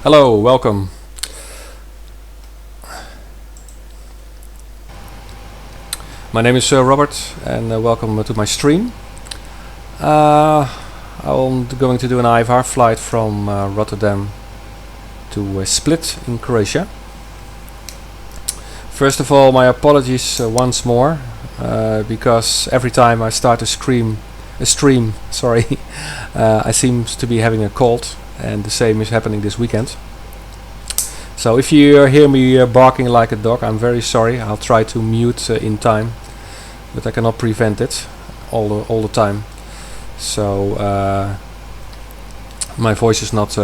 Hello, welcome. My name is Robert and welcome to my stream. I'm going to do an IFR flight from Rotterdam to Split in Croatia. First of all, my apologies once more because every time I start a stream, I seem to be having a cold, and the same is happening this weekend. So if you hear me barking like a dog, I'm very sorry. I'll try to mute in time, but I cannot prevent it all the time. So my voice is not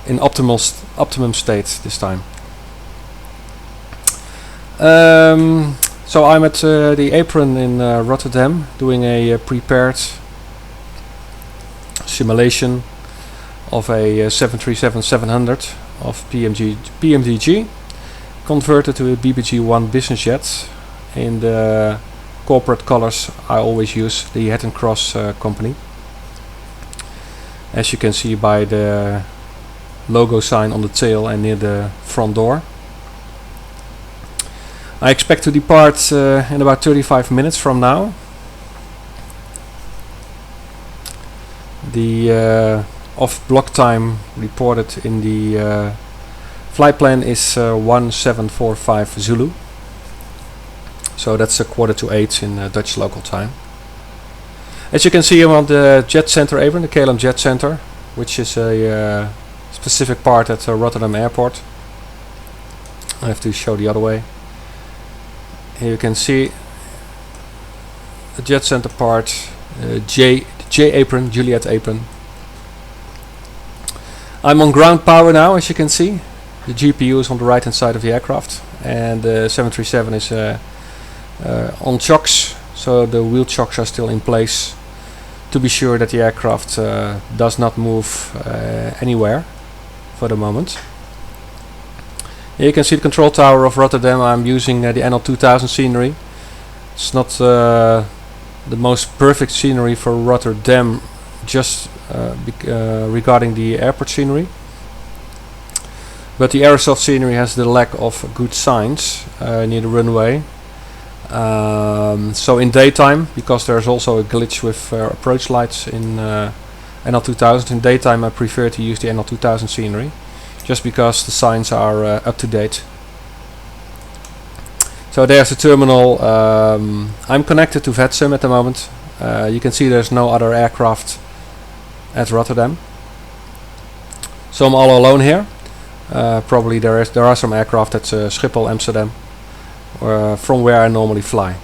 in optimum state this time. So I'm at the apron in Rotterdam doing a prepared simulation of a 737-700 of PMDG converted to a BBJ1 business jet. In the corporate colors I always use the Head and Cross company, as you can see by the logo sign on the tail and near the front door. I expect to depart in about 35 minutes from now. The off-block time reported in the flight plan is 1745 Zulu. So that's a 7:45 in Dutch local time. As you can see, I'm on the Jet Center apron, the KLM Jet Center, which is a specific part at Rotterdam Airport. I have to show the other way. Here you can see the Jet Center part, J apron, Juliet apron. I'm on ground power now, as you can see. The GPU is on the right hand side of the aircraft, and the 737 is on chocks, so the wheel chocks are still in place to be sure that the aircraft does not move anywhere for the moment. Here you can see the control tower of Rotterdam. I'm using the NL2000 scenery. It's not the most perfect scenery for Rotterdam, just regarding the airport scenery, but the Aerosoft scenery has the lack of good signs near the runway. So in daytime, because there's also a glitch with approach lights in NL2000, in daytime I prefer to use the NL2000 scenery, just because the signs are up to date. So there's the terminal. I'm connected to VATSIM at the moment. You can see there's no other aircraft at Rotterdam, so I'm all alone here. Probably there are some aircraft at Schiphol, Amsterdam, from where I normally fly.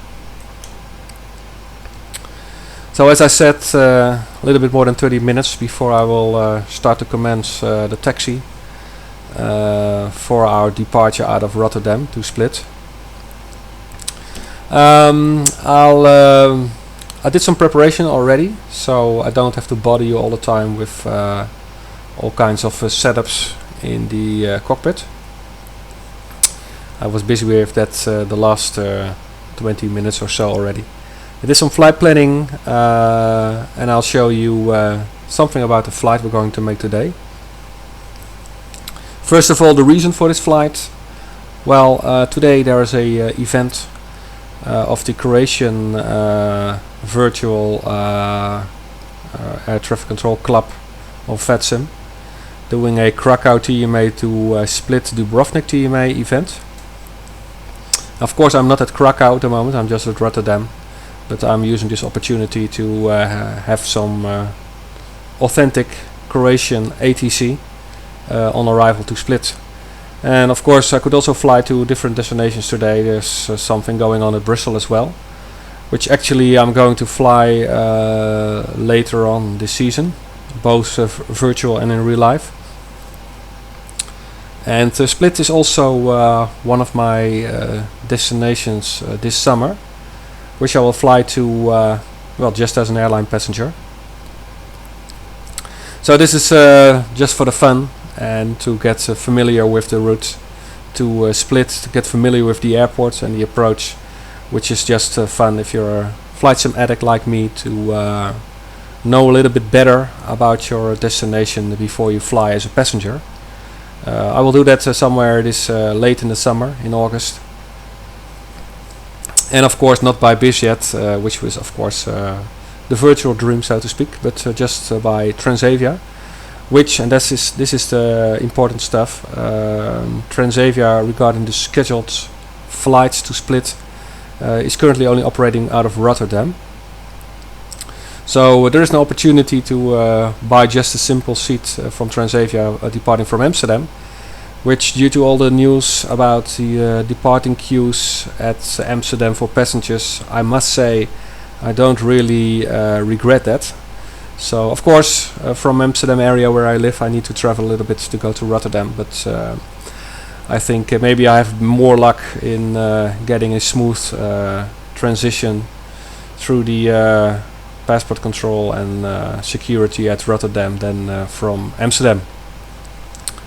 So as I said, a little bit more than 30 minutes before I will start to commence the taxi for our departure out of Rotterdam to Split. I did some preparation already, so I don't have to bother you all the time with all kinds of setups in the cockpit. I was busy with that the last 20 minutes or so already. I did some flight planning, and I'll show you something about the flight we're going to make today. First of all, the reason for this flight. Well, today there is a event of the Croatian virtual air traffic control club of VATSIM, doing a Krakow TMA to Split Dubrovnik TMA event. Of course, I'm not at Krakow at the moment, I'm just at Rotterdam, but I'm using this opportunity to have some authentic Croatian ATC on arrival to Split. And of course I could also fly to different destinations today. There's something going on at Brussels as well, which actually I'm going to fly later on this season, both virtual and in real life. And Split is also one of my destinations this summer, which I will fly to, well, just as an airline passenger. So this is just for the fun and to get familiar with the route to Split, to get familiar with the airport and the approach, which is just fun if you're a flight sim addict like me, to know a little bit better about your destination before you fly as a passenger. I will do that somewhere this late in the summer, in August. And of course not by BizJet, which was of course the virtual dream, so to speak, but just by Transavia, which, and this is the important stuff, Transavia, regarding the scheduled flights to Split, is currently only operating out of Rotterdam. So there is no opportunity to buy just a simple seat from Transavia departing from Amsterdam, which, due to all the news about the departing queues at Amsterdam for passengers, I must say I don't really regret that. So of course from Amsterdam area where I live I need to travel a little bit to go to Rotterdam, but I think maybe I have more luck in getting a smooth transition through the passport control and security at Rotterdam than from Amsterdam.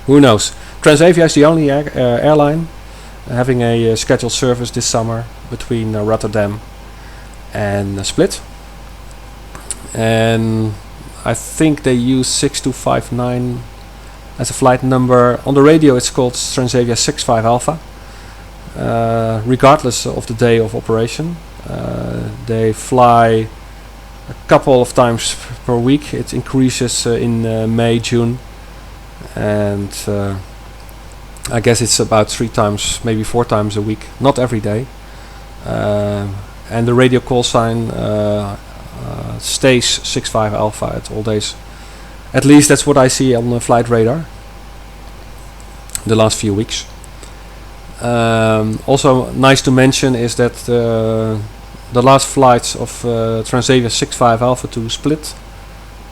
Who knows? Transavia is the only airline having a scheduled service this summer between Rotterdam and Split, and I think they use 6259 as a flight number. On the radio it's called Transavia 65 Alpha, regardless of the day of operation. They fly a couple of times per week. It increases in May, June, and I guess it's about 3 times, maybe 4 times a week, not every day. And the radio call sign stays 65 Alpha at all days. At least that's what I see on the flight radar the last few weeks. Also nice to mention is that the last flights of Transavia 65 Alpha to Split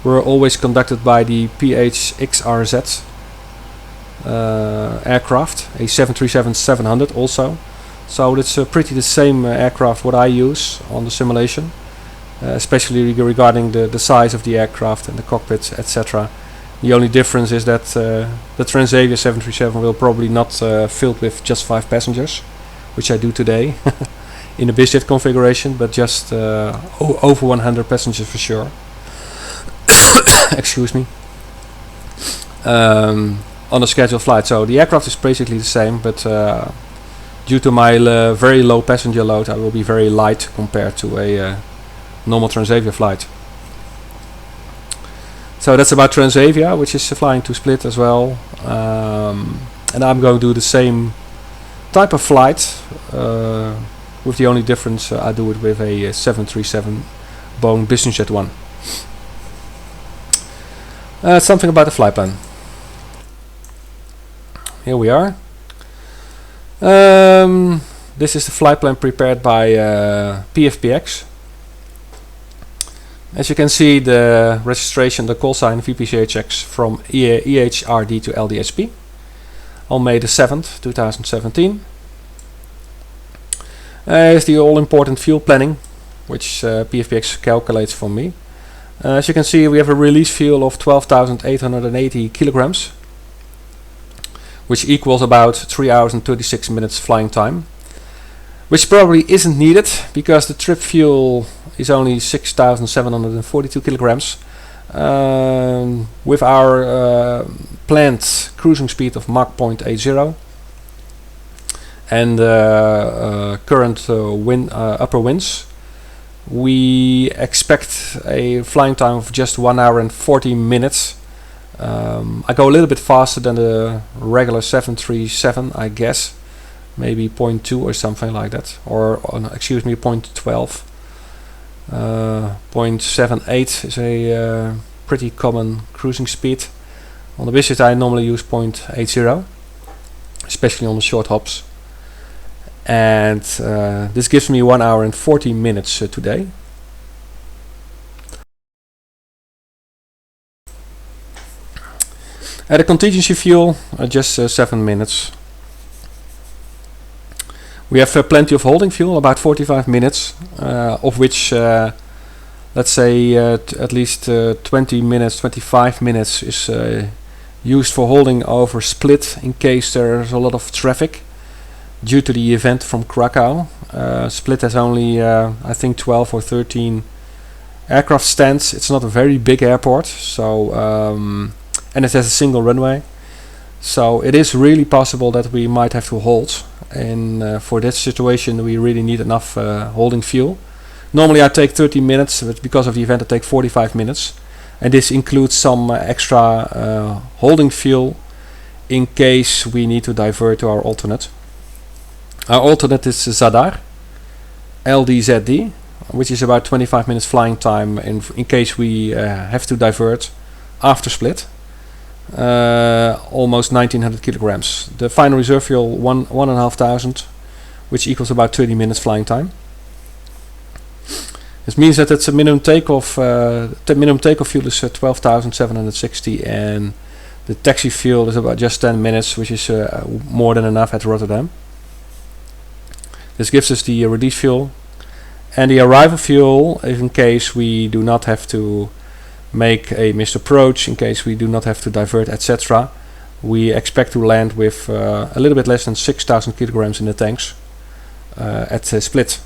were always conducted by the PHXRZ aircraft, a 737-700 also. So it's pretty the same aircraft what I use on the simulation, especially regarding the size of the aircraft and the cockpit, etc. The only difference is that the Transavia 737 will probably not filled with just 5 passengers, which I do today in a BizJet configuration, but just over 100 passengers for sure. Excuse me. On a scheduled flight. So the aircraft is basically the same, but due to my very low passenger load, I will be very light compared to a normal Transavia flight. So that's about Transavia, which is flying to Split as well. And I'm going to do the same type of flight, with the only difference I do it with a 737 Boeing Business Jet 1. Something about the flight plan. Here we are. This is the flight plan prepared by PFPX. As you can see, the registration, the call sign VP-CHX from EHRD to LDSP on May the 7th, 2017. Is the all-important fuel planning, which PFPX calculates for me. As you can see, we have a release fuel of 12,880 kilograms, which equals about 3 hours and 36 minutes flying time, which probably isn't needed because the trip fuel is only 6,742 kilograms, with our planned cruising speed of Mach 0.80 and current upper winds. We expect a flying time of just 1 hour and 40 minutes. I go a little bit faster than the regular 737, I guess, maybe 0.2 or something like that, or excuse me, 0.12. 0.78 is a pretty common cruising speed. On the BizJet I normally use 0.80, especially on the short hops, and this gives me 1 hour and 40 minutes today. At a contingency fuel, just 7 minutes. We have plenty of holding fuel, about 45 minutes, of which let's say at least 20 minutes, 25 minutes is used for holding over Split in case there's a lot of traffic due to the event from Krakow. Split has only I think 12 or 13 aircraft stands. It's not a very big airport, so and it has a single runway. So it is really possible that we might have to hold, and for that situation we really need enough holding fuel. Normally I take 30 minutes, but because of the event I take 45 minutes, and this includes some extra holding fuel in case we need to divert to our alternate. Our alternate is Zadar LDZD, which is about 25 minutes flying time in case we have to divert after split. Almost 1900 kilograms. The final reserve fuel 1,500, which equals about 30 minutes flying time. This means that it's a minimum takeoff. Minimum takeoff fuel is 12,760, and the taxi fuel is about just 10 minutes, which is more than enough at Rotterdam. This gives us the release fuel, and the arrival fuel, in case we do not have to make a missed approach, in case we do not have to divert, etc. We expect to land with a little bit less than 6,000 kilograms in the tanks at Split.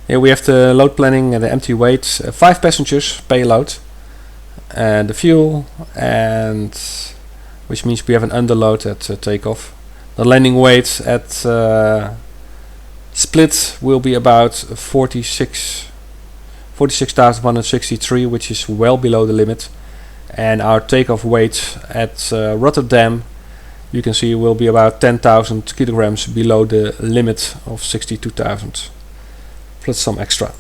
Here we have the load planning and the empty weight, 5 passengers payload, and the fuel, and which means we have an underload at takeoff. The landing weight at Split will be about 46,163, which is well below the limit, and our takeoff weight at Rotterdam, you can see, will be about 10,000 kilograms below the limit of 62,000. Plus some extra.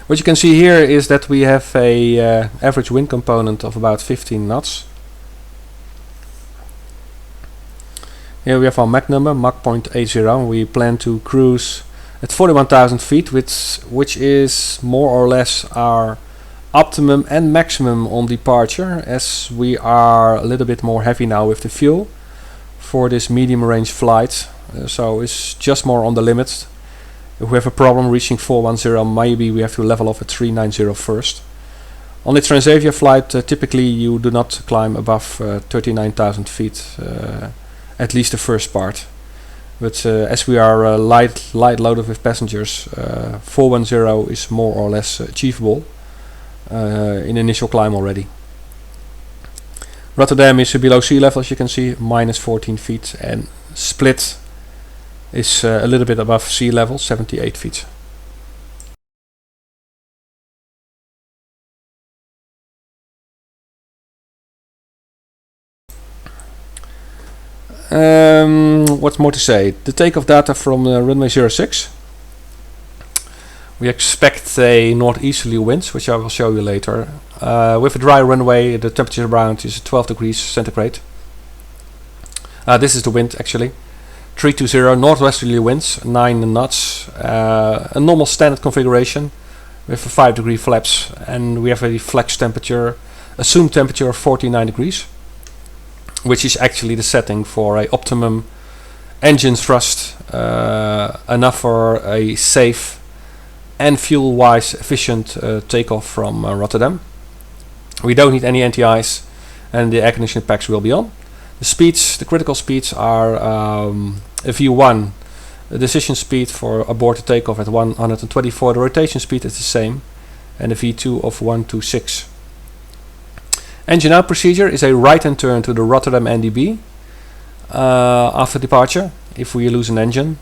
What you can see here is that we have a average wind component of about 15 knots. Here we have our Mach number, Mach 0.80. We plan to cruise at 41,000 feet, which is more or less our optimum and maximum on departure, as we are a little bit more heavy now with the fuel for this medium range flight, so it's just more on the limit. If we have a problem reaching 410, maybe we have to level off at 390 first. On the Transavia flight, typically you do not climb above 39,000 feet, at least the first part, but as we are light loaded with passengers, 410 is more or less achievable in initial climb already. Rotterdam is below sea level, as you can see, minus 14 feet, and Split is a little bit above sea level, 78 feet. What's more to say? The takeoff data from runway 06. We expect a northeasterly wind, which I will show you later. With a dry runway, the temperature around is 12 degrees centigrade. This is the wind actually. 320 northwesterly winds, 9 knots. A normal standard configuration with 5 degree flaps, and we have a flex temperature, assumed temperature of 49 degrees, which is actually the setting for a optimum engine thrust, enough for a safe and fuel-wise efficient takeoff from Rotterdam. We don't need any anti-ice, and the air conditioning packs will be on. The speeds, the critical speeds are a V1, the decision speed for abort to takeoff at 124. The rotation speed is the same, and a V2 of 126. Engine out procedure is a right-hand turn to the Rotterdam NDB after departure. If we lose an engine,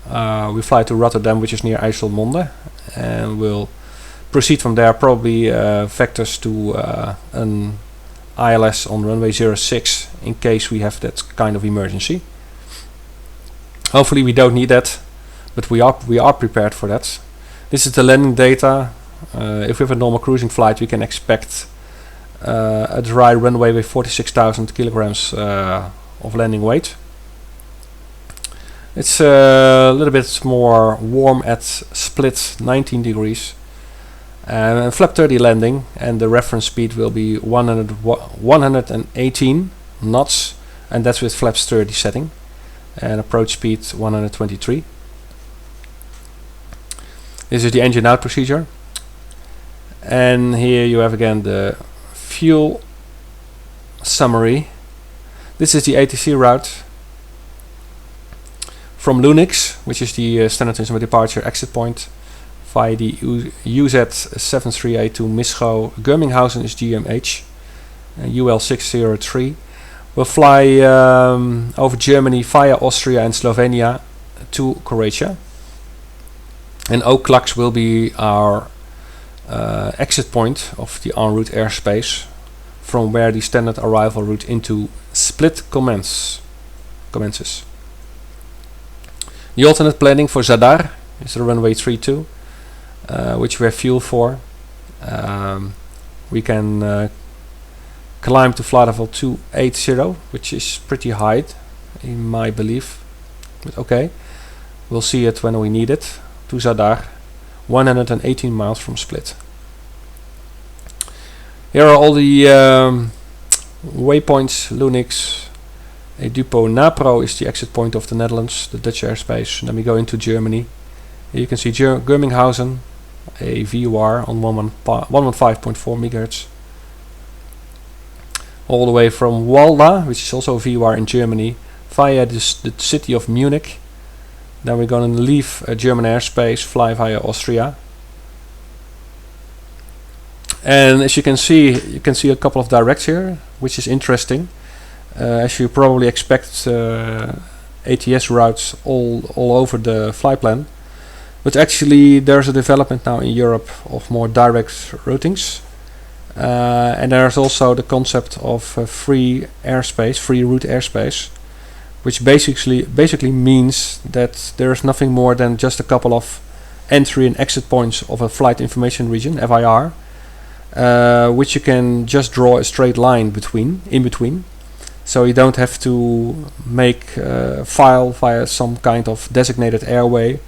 we fly to Rotterdam, which is near IJsselmonde, and we'll proceed from there, probably vectors to an ILS on runway 06 in case we have that kind of emergency. Hopefully we don't need that, but we are prepared for that. This is the landing data. If we have a normal cruising flight, we can expect a dry runway with 46,000 kilograms of landing weight. It's a little bit more warm at Split, 19 degrees. Flap 30 landing, and the reference speed will be 118 knots, and that's with flaps 30 setting, and approach speed 123. This is the engine out procedure. And here you have again the fuel summary. This is the ATC route from Lunix, which is the standard instrument departure exit point, via the UZ7382 Mischo. Gurminghausen is GMH, UL603. We'll fly over Germany via Austria and Slovenia to Croatia. And Oaklaks will be our exit point of the en route airspace, from where the standard arrival route into Split commences. The alternate planning for Zadar is the runway 32, which we have fuel for. We can climb to flight level 280, which is pretty high in my belief, but okay, we'll see it when we need it. To Zadar, 118 miles from Split. Here are all the waypoints. Lunix, a Dupo Napro is the exit point of the Netherlands, the Dutch airspace. And then we go into Germany. Here you can see Gurminghausen, a VUR on 115.4 MHz. All the way from Walda, which is also a VUR in Germany, via the city of Munich. Then we're going to leave German airspace, fly via Austria. And as you can see a couple of directs here, which is interesting. As you probably expect, ATS routes all over the flight plan. But actually there's a development now in Europe of more direct routings. And there's also the concept of free route airspace, which basically means that there's nothing more than just a couple of entry and exit points of a flight information region, FIR, which you can just draw a straight line in between. So you don't have to make file via some kind of designated airway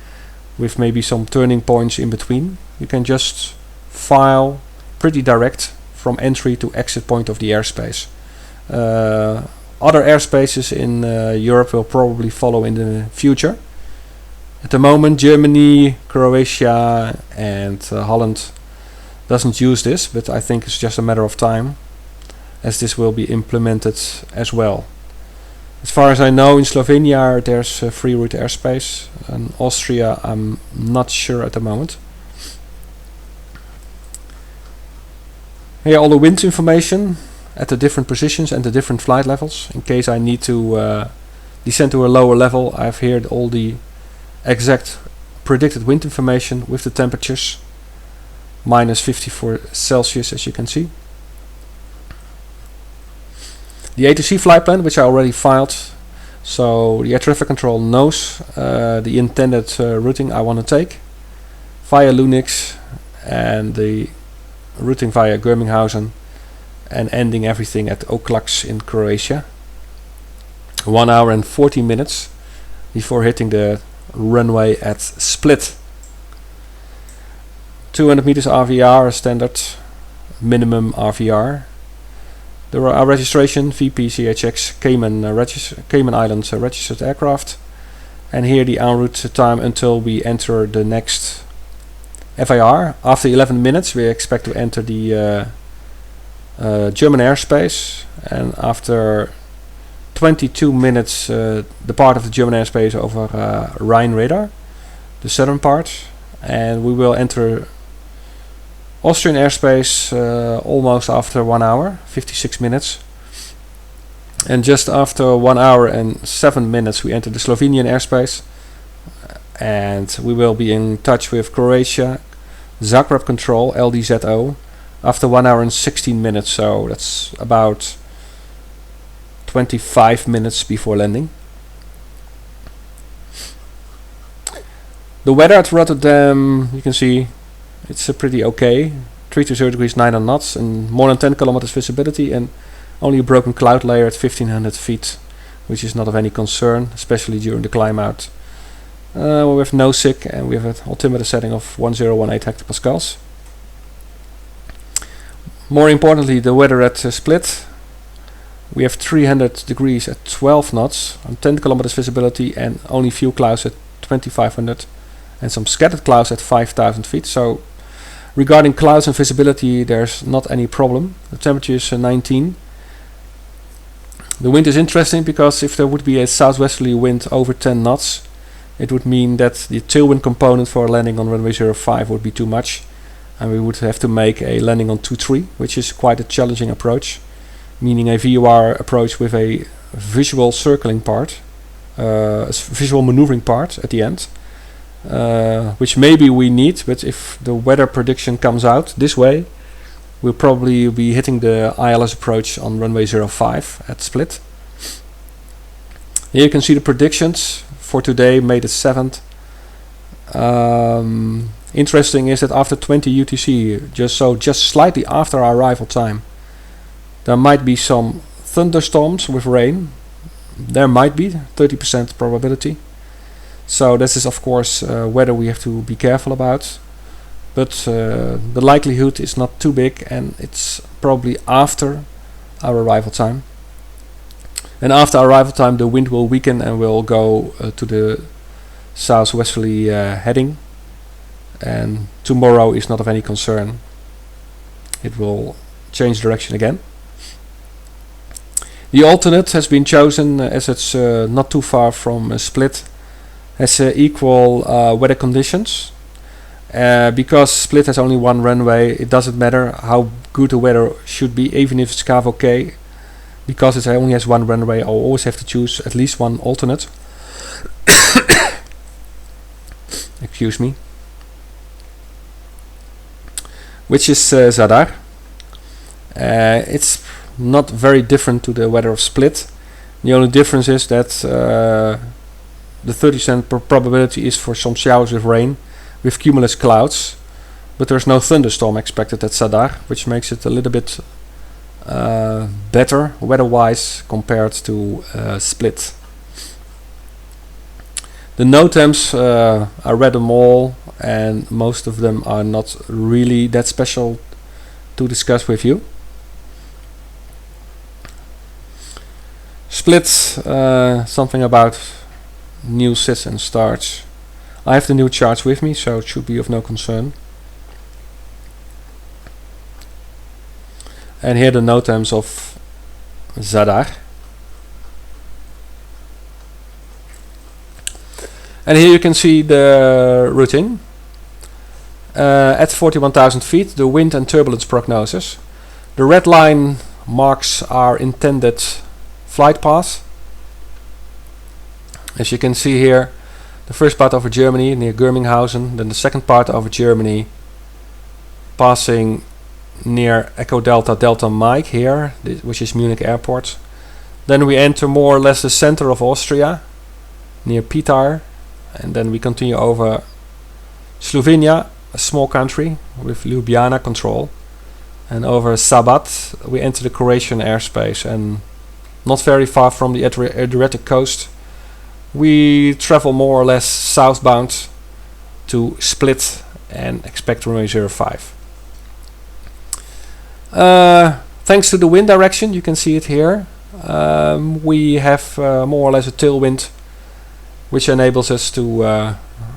with maybe some turning points in between. You can just file pretty direct from entry to exit point of the airspace. Other airspaces in Europe will probably follow in the future. At the moment, Germany, Croatia and Holland doesn't use this, but I think it's just a matter of time as this will be implemented as well. As far as I know, in Slovenia there's free route airspace, and Austria I'm not sure at the moment. Here all the wind information at the different positions and the different flight levels. In case I need to descend to a lower level, I've here all the exact predicted wind information with the temperatures. -54 Celsius, as you can see. The ATC flight plan, which I already filed, so the air traffic control knows the intended routing I want to take via Lunix, and the routing via Gurminghausen, and ending everything at Oaklaks in Croatia. 1 hour and 40 minutes before hitting the runway at Split. 200 meters RVR, standard minimum RVR. Our registration, VP-CHX Cayman Islands registered aircraft. And here the en route time until we enter the next FIR. After 11 minutes we expect to enter the German airspace, and after 22 minutes the part of the German airspace over Rhine radar, the southern part, and we will enter Austrian airspace almost after 1 hour, 56 minutes. And just after 1 hour and 7 minutes we enter the Slovenian airspace, and we will be in touch with Croatia, Zagreb control, LDZO, after 1 hour and 16 minutes, so that's about 25 minutes before landing. The weather at Rotterdam, you can see it's pretty okay. 320 degrees 9 knots and more than 10 kilometers visibility, and only a broken cloud layer at 1500 feet, which is not of any concern, especially during the climb out. We have no SIG, and we have an altimeter setting of 1018 hectopascals. More importantly, the weather at Split. We have 300 degrees at 12 knots, and 10 kilometers visibility, and only few clouds at 2500, and some scattered clouds at 5000 feet. So Regarding clouds and visibility, there's not any problem. The temperature is 19. The wind is interesting because if there would be a southwesterly wind over 10 knots, it would mean that the tailwind component for landing on runway 05 would be too much, and we would have to make a landing on 23, which is quite a challenging approach, meaning a VOR approach with a visual circling part, visual maneuvering part at the end, which maybe we need, but if the weather prediction comes out this way, we'll probably be hitting the ILS approach on runway 05 at Split. Here you can see the predictions for today, May the 7th. Interesting is that after 20 UTC, just slightly after our arrival time, there might be some thunderstorms with rain. There might be 30% probability. So this is of course weather we have to be careful about. But the likelihood is not too big, and it's probably after our arrival time. And after our arrival time, the wind will weaken and will go to the southwesterly heading. And tomorrow is not of any concern. It will change direction again. The alternate has been chosen as it's not too far from Split, has equal weather conditions. Because Split has only one runway, it doesn't matter how good the weather should be, even if it's KVK. Because it only has one runway, I'll always have to choose at least one alternate. Excuse me. Which is Zadar. It's not very different to the weather of Split. The only difference is that the 30% probability is for some showers with rain, with cumulus clouds, but there's no thunderstorm expected at Zadar, which makes it a little bit better weather-wise compared to Split. The NOTAMs, I read them all, and most of them are not really that special to discuss with you. Split, something about new sits and starts. I have the new charts with me, so it should be of no concern. And here the NOTAMs of Zadar. And here you can see the routing. At 41,000 feet, the wind and turbulence prognosis. The red line marks our intended flight path. As you can see here, the first part over Germany near Germinghausen, then the second part over Germany passing near Echo Delta Delta Mike here, which is Munich Airport. Then we enter more or less the center of Austria near Pitar, and then we continue over Slovenia, a small country with Ljubljana control, and over Sabat we enter the Croatian airspace, and not very far from the Adriatic coast we travel more or less southbound to Split and expect runway 05. Thanks to the wind direction, you can see it here, we have more or less a tailwind, which enables us to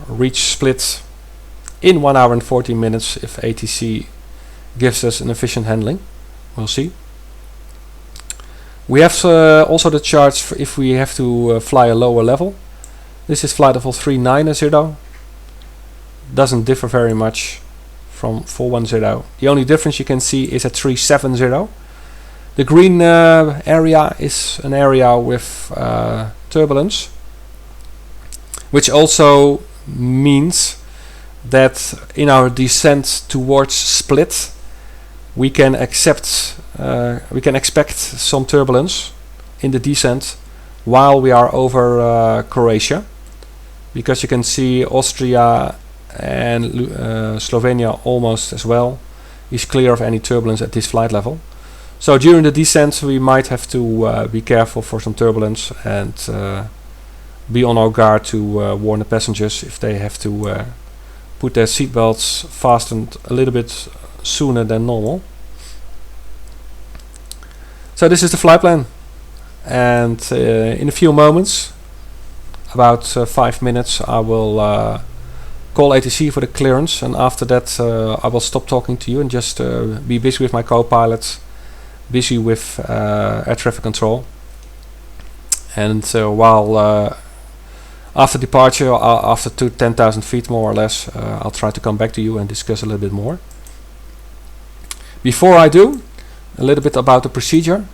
reach Split in 1 hour and 14 minutes if ATC gives us an efficient handling. We'll see. We have also the charts for if we have to fly a lower level. This is flight level 390. Doesn't differ very much from 410. The only difference you can see is at 370. The green area is an area with turbulence, which also means that in our descent towards Split we can expect some turbulence in the descent while we are over Croatia, because you can see Austria and Slovenia almost as well is clear of any turbulence at this flight level. So during the descent we might have to be careful for some turbulence and be on our guard to warn the passengers if they have to put their seatbelts fastened a little bit sooner than normal. So this is the flight plan, and in a few moments, about 5 minutes, I will call ATC for the clearance, and after that I will stop talking to you and just be busy with my co-pilot, busy with air traffic control. And while after departure, after 10,000 feet more or less, I'll try to come back to you and discuss a little bit more. Before I do, a little bit about the procedure.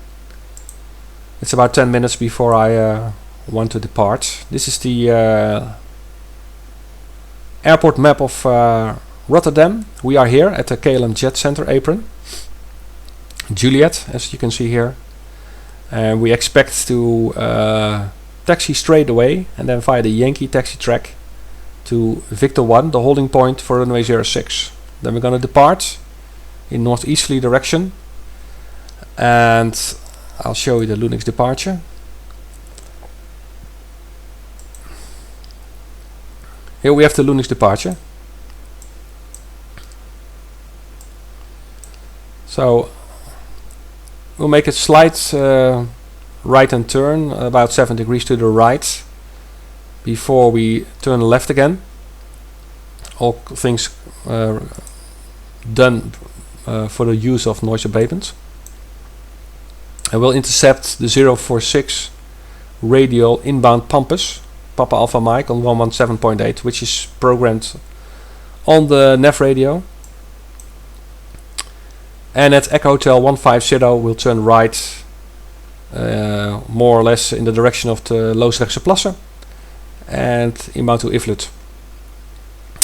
It's about 10 minutes before I want to depart. This is the airport map of Rotterdam. We are here at the KLM Jet Center apron, Juliet, as you can see here. And we expect to taxi straight away and then via the Yankee taxi track to Victor 1, the holding point for runway 06. Then we're going to depart in northeasterly direction, and I'll show you the Lunix departure. Here we have the Lunix departure. So we'll make a slight right hand turn, about 7 degrees to the right, before we turn left again. All things done for the use of noise abatement. And we'll intercept the 046 radial inbound Pampus, Papa Alpha Mike on 117.8, which is programmed on the nav radio. And at Echo Hotel 150 we'll turn right, more or less in the direction of the Loosdrechtse Plassen, and inbound to Ivlut.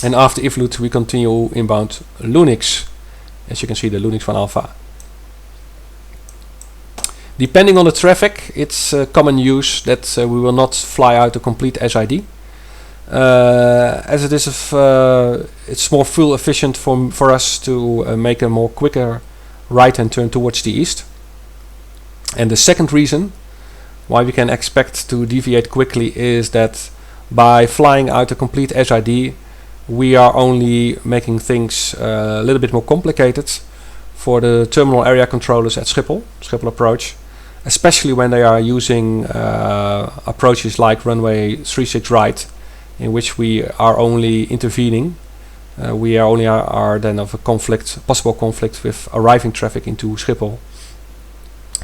And after Ivlut we continue inbound Lunix, as you can see, the Lunix van Alpha. Depending on the traffic, it's common use that we will not fly out a complete SID. As it is, it's more fuel efficient for us to make a more quicker right-hand turn towards the east. And the second reason why we can expect to deviate quickly is that by flying out a complete SID, we are only making things a little bit more complicated for the terminal area controllers at Schiphol approach, especially when they are using approaches like runway 36 right, in which we are only intervening. We are only are then of a possible conflict with arriving traffic into Schiphol.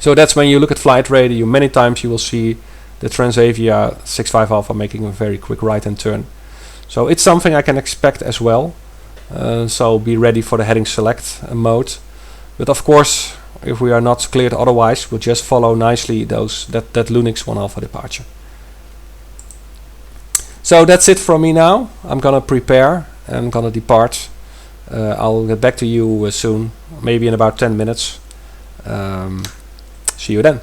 So that's when you look at flight radio, many times you will see the Transavia 65 Alpha making a very quick right-hand turn. So it's something I can expect as well. So be ready for the heading select mode. But of course, if we are not cleared otherwise, we'll just follow nicely that Lunix 1 Alpha departure. So that's it from me now. I'm gonna prepare and I'm gonna depart. I'll get back to you soon, maybe in about 10 minutes. See you then.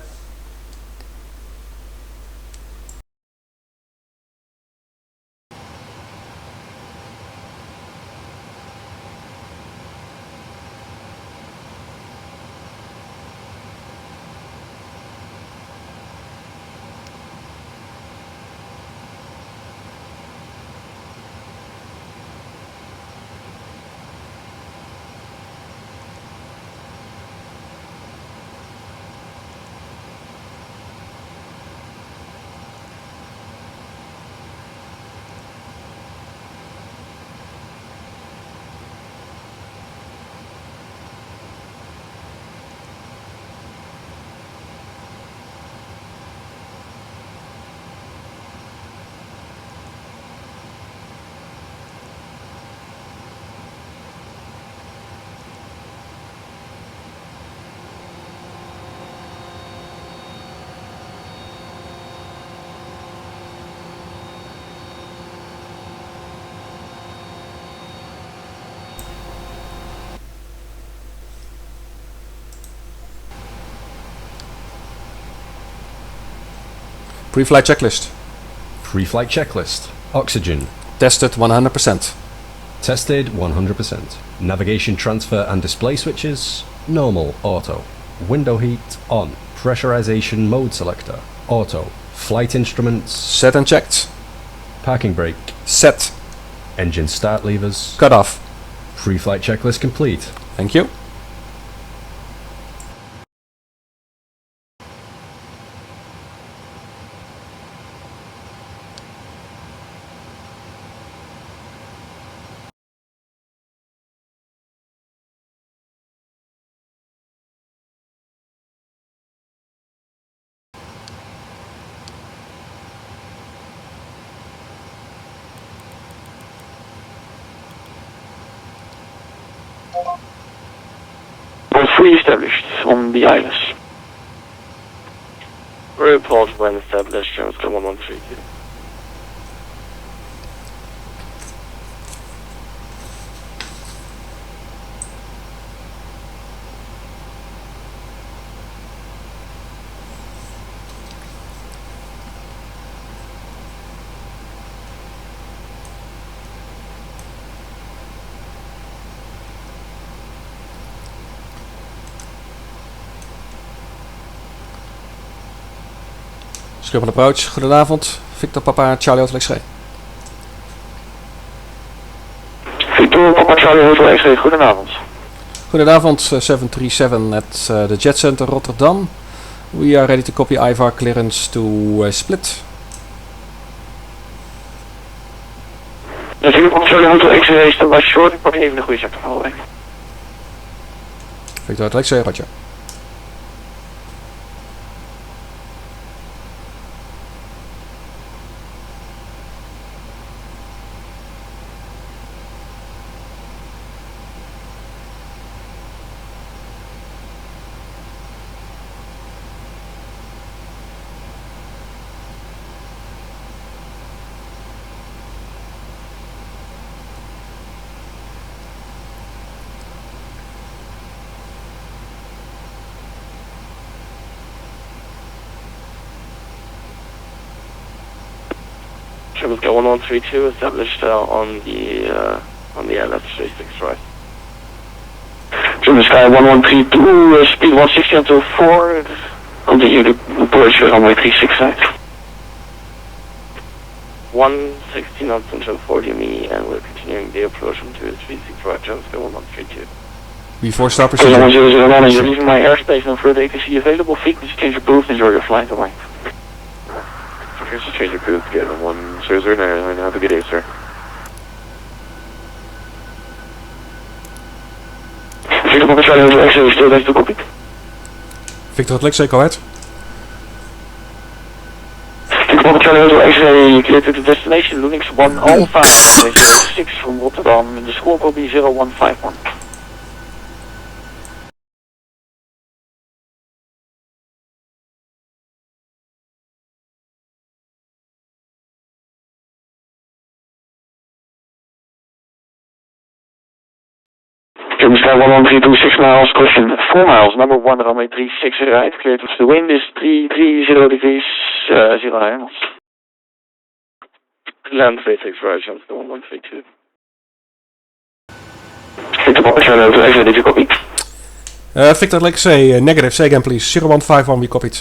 Pre-flight checklist. Pre-flight checklist. Oxygen. Tested 100%. Tested 100%. Navigation transfer and display switches. Normal. Auto. Window heat on. Pressurization mode selector. Auto. Flight instruments. Set and checked. Parking brake. Set. Engine start levers. Cut off. Pre-flight checklist complete. Thank you. 3 established on the ILS. Report when established, German Sky 1132. Schiphol approach, goedenavond. Victor Papa, Charlie Hotel XG. Victor Papa, Charlie Hotel XG, goedenavond. Goedenavond, 737 at the Jet Center Rotterdam. We are ready to copy IVAR clearance to Split. Victor Papa, Charlie Hotel XG, dat was short. Ik probeer even de goede sector van Holweg. Victor Hotel XG, roger. German Sky 1132 established on the LF 36 right. German Sky 1132, speed 160 until 4, continue the approach runway 36 right. 160 knots until 40 me, and we're continuing the approach onto the 36 right, German Sky 1132. Before start Procedure. procedure. 1001, you're leaving my airspace, no further ATC available, frequency change approved, enjoy your flight, away. Here's the change approved, get 1009, have a good day, sir. Victor Papa Charlie Hotel XG, still ready to copy? Victor Hotel XG, go ahead. Victor Papa Charlie Hotel XG, clear to the destination, Lunix 1 Alpha, 6 from Rotterdam, the score will be 0151. German Sky 1132, 6 miles, caution 4 miles, number 1, runway 36 right, clear to the wind is 330 degrees, 0 knots. Land 36 right, German Sky 1132. Victor Papa Charlie Hotel XG, did you copy? Victor Hotel XG, negative, say again please. 0151, we copied.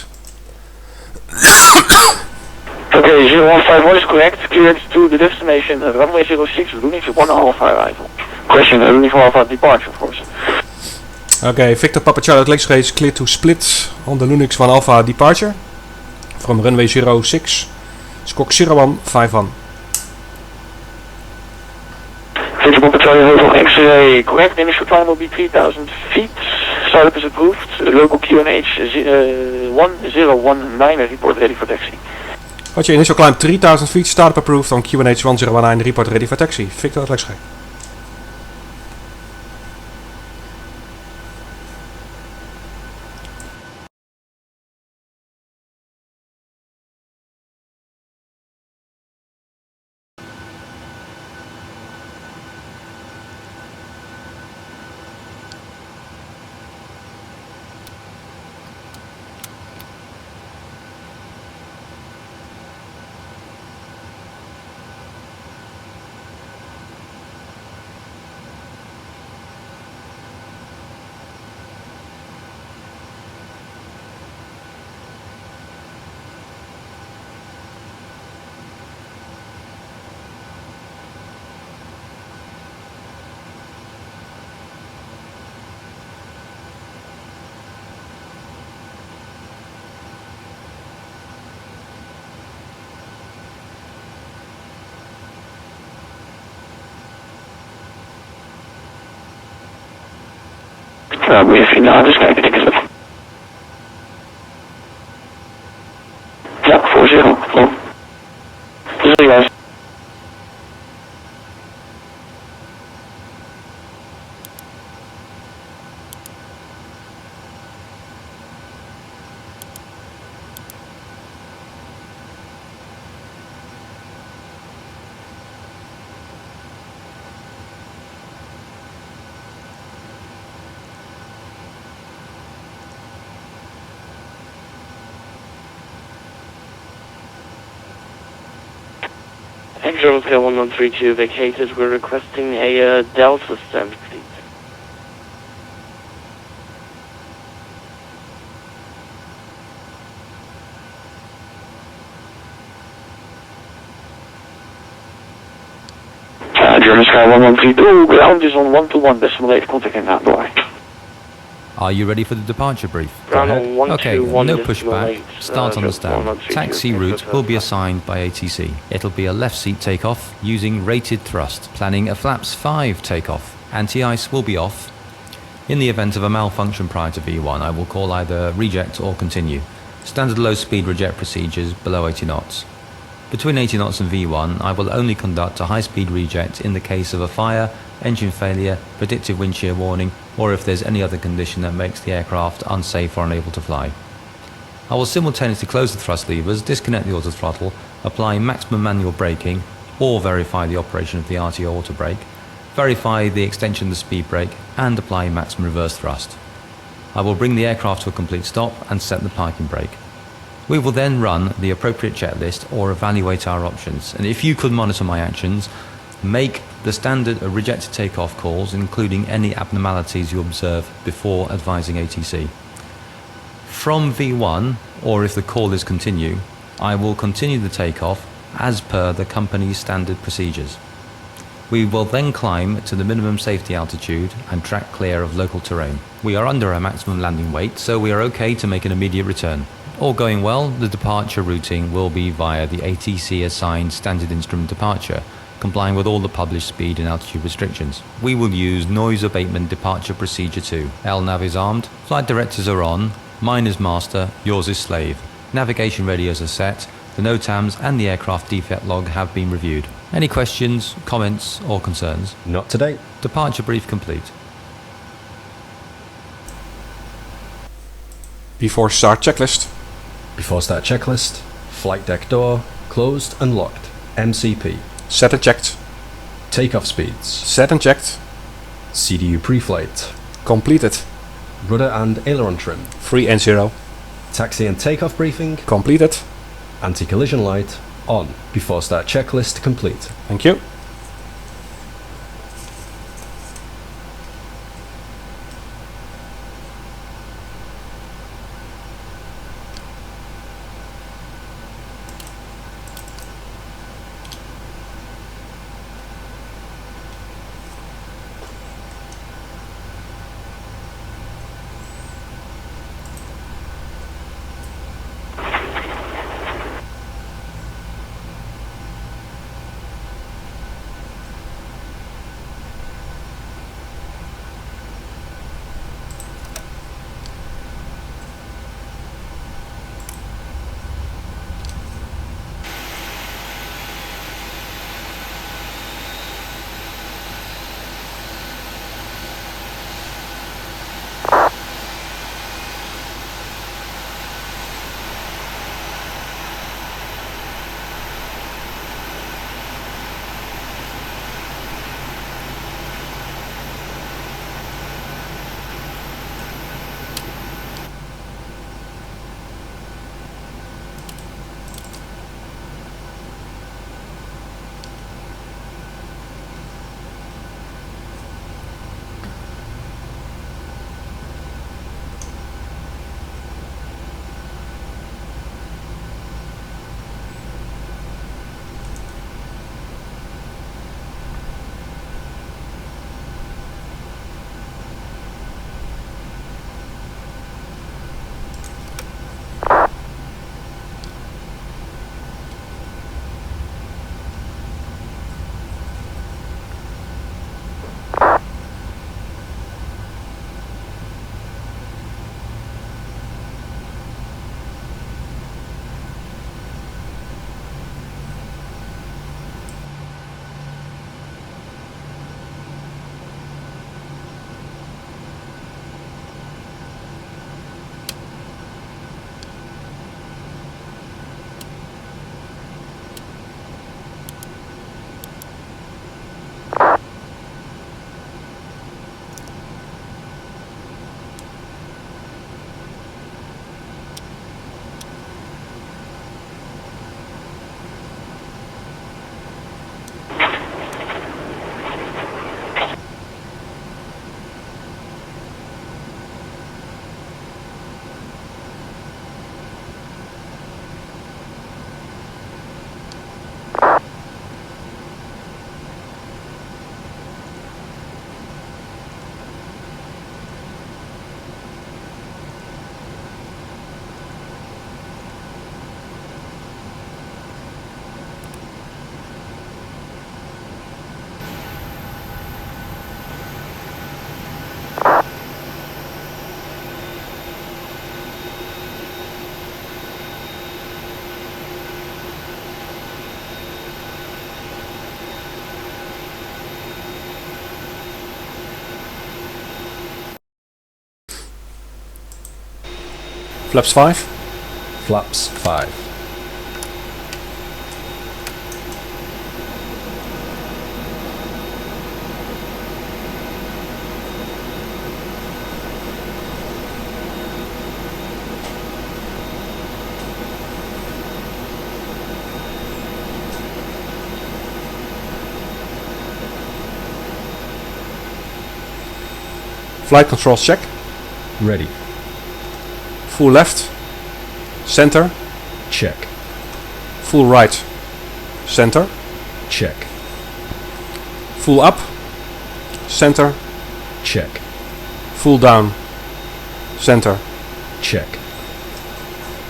Okay, 0151 is correct, cleared to the destination, runway 06, Lunix 1 Alpha arrival. Question, Lunix 1 Alpha departure, of course. Okay, Victor Papa Charlie Hotel XG is clear to split on the Lunix 1 Alpha departure from runway 06, squawk 0151. Victor Papa Charlie Hotel XG, correct, initial climb will be 3,000 feet, startup is approved, local QNH 1019, report ready for taxi. Roger, initial climb 3000 feet, startup approved on QNH 1019, report ready for taxi. Victor Hotel XG. Ja, moet je even naar dus kijken, denk ik wel. Ja, voor zero. Oh. Dus dat juist. German Sky 1132 vacated. We're requesting a Delta send, please. German Sky 1132, ground is on 121.8, contacting Andor. Are you ready for the departure brief? Ground on 121.8. Okay, no pushback. Start on the stand. Taxi route will be assigned by ATC. It'll be a left seat takeoff using rated thrust. Planning a flaps 5 takeoff. Anti-ice will be off. In the event of a malfunction prior to V1, I will call either reject or continue. Standard low speed reject procedures below 80 knots. Between 80 knots and V1, I will only conduct a high-speed reject in the case of a fire, engine failure, predictive wind shear warning, or if there's any other condition that makes the aircraft unsafe or unable to fly. I will simultaneously close the thrust levers, disconnect the auto throttle, apply maximum manual braking, or verify the operation of the RTO auto brake, verify the extension of the speed brake, and apply maximum reverse thrust. I will bring the aircraft to a complete stop and set the parking brake. We will then run the appropriate checklist or evaluate our options, and if you could monitor my actions, make the standard rejected takeoff calls, including any abnormalities you observe before advising ATC. From V1, or if the call is continue, I will continue the takeoff as per the company's standard procedures. We will then climb to the minimum safety altitude and track clear of local terrain. We are under our maximum landing weight, so we are okay to make an immediate return. All going well, the departure routing will be via the ATC assigned standard instrument departure, complying with all the published speed and altitude restrictions. We will use noise abatement departure procedure 2. LNAV is armed, flight directors are on, mine is master, yours is slave. Navigation radios are set, the NOTAMs and the aircraft defect log have been reviewed. Any questions, comments or concerns? Not today. Departure brief complete. Before start checklist. Before start checklist, flight deck door, closed and locked, MCP. Set and checked. Takeoff speeds, Set and checked. CDU pre-flight, Completed. rudder and aileron trim, 3 and 0. taxi and takeoff briefing, Completed. anti-collision light, on. Before start checklist complete. Thank you. Flaps 5. Flaps 5. Flight controls check. Ready. Full left. Center. Check. Full right. Center. Check. Full up. Center. Check. Full down. Center. Check.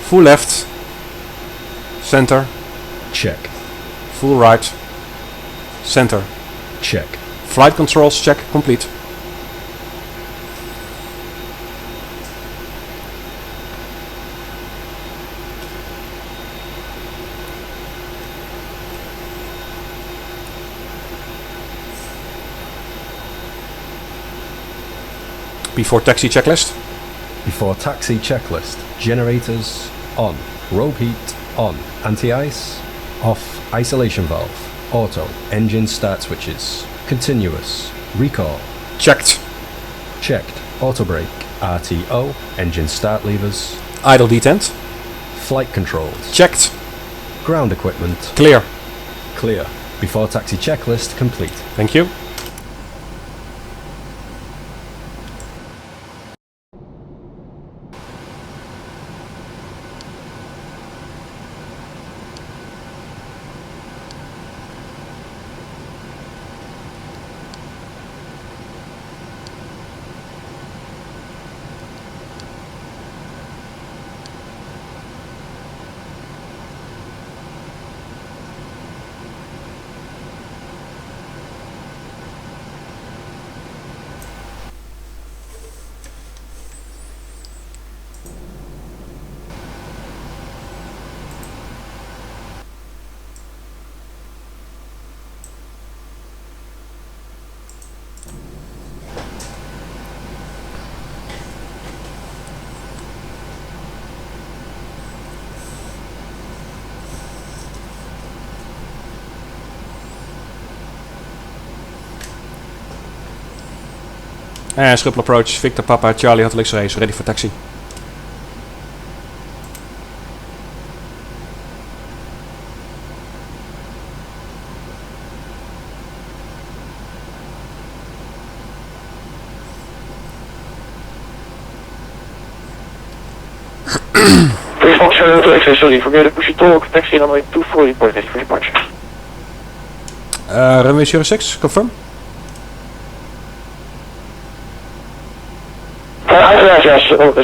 Full left. Center. Check. Full right. Center. Check. Flight controls check complete. Before taxi checklist. Before taxi checklist. Generators on. Robe heat on. Anti-ice off. Isolation valve. Auto. Engine start switches. Continuous. Recall. Checked. Checked. Auto brake. RTO. Engine start levers. Idle detent. Flight controls. Checked. Ground equipment. Clear. Clear. Before taxi checklist complete. Thank you. And Schiphol approach, Victor Papa, Charlie Hotel X-ray is ready for taxi. Sorry, forget it. Push your talk. Taxi runway 240, point ready for departure. Runway 06, confirm.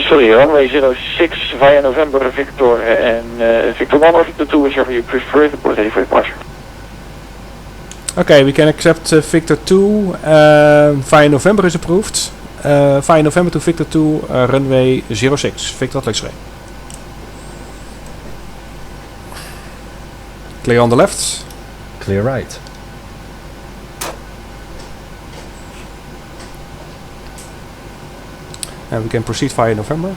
Sorry, runway 06 via November Victor and Victor 1 or Victor 2, whichever you prefer, the point ready for departure. Okay, we can accept Victor 2, via November is approved. Via November to Victor 2, runway 06, Victor Hotel X-ray. Clear on the left. Clear right. And we can proceed via November.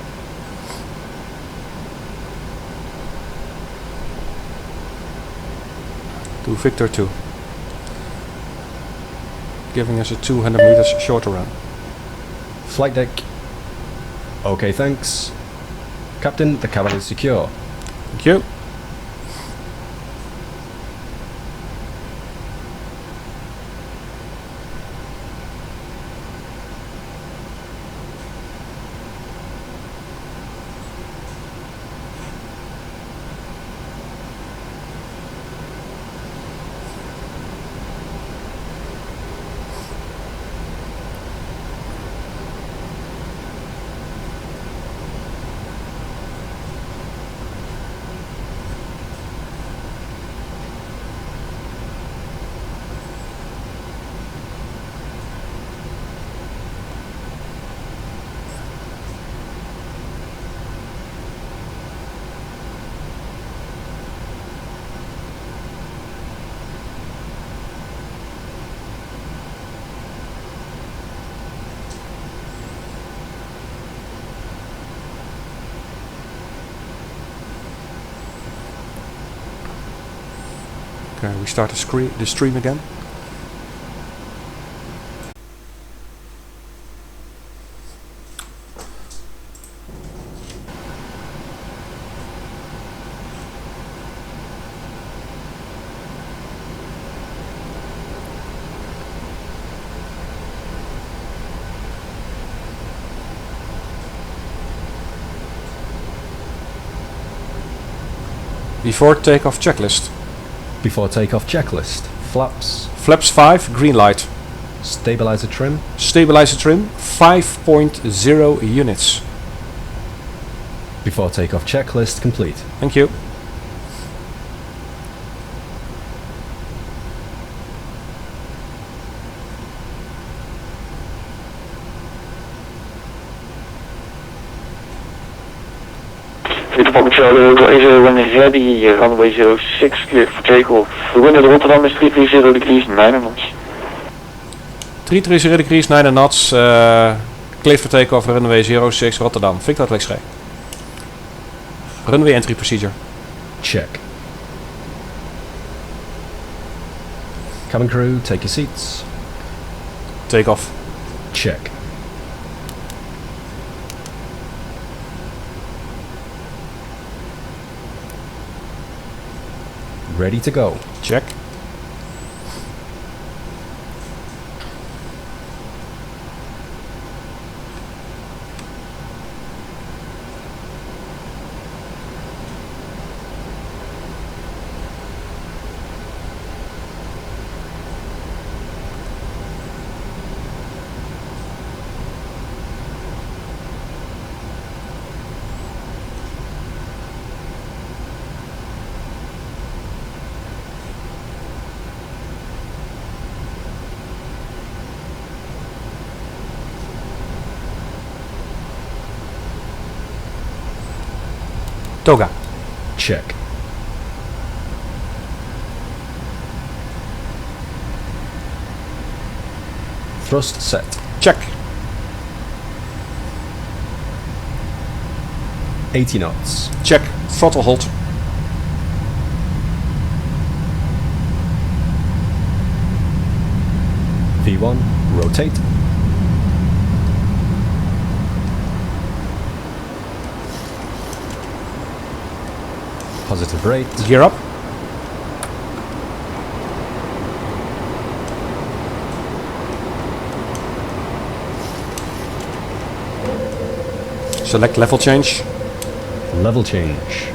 To Victor 2. Giving us a 200 meters shorter run. Flight deck. Okay, thanks. Captain, the cabin is secure. Thank you. Okay, we start the stream again. Before takeoff checklist. Before takeoff checklist. Flaps. Flaps 5, green light. Stabilizer trim. Stabilizer trim, 5.0 units. Before takeoff checklist complete. Thank you. Charlie, when ready, runway 06, clear for takeoff. The wind at Rotterdam is 330 degrees, 9 knots. 330 degrees, 9 knots, clear for takeoff, runway 06, Rotterdam. Victor X-ray. Runway entry procedure. Check. Cabin crew, take your seats. Takeoff. Check. Ready to go. Check. Toga. Check. Thrust set. Check. 80 knots. Check. Throttle hold. V1, rotate. Positive rate. Gear up. Select level change. Level change.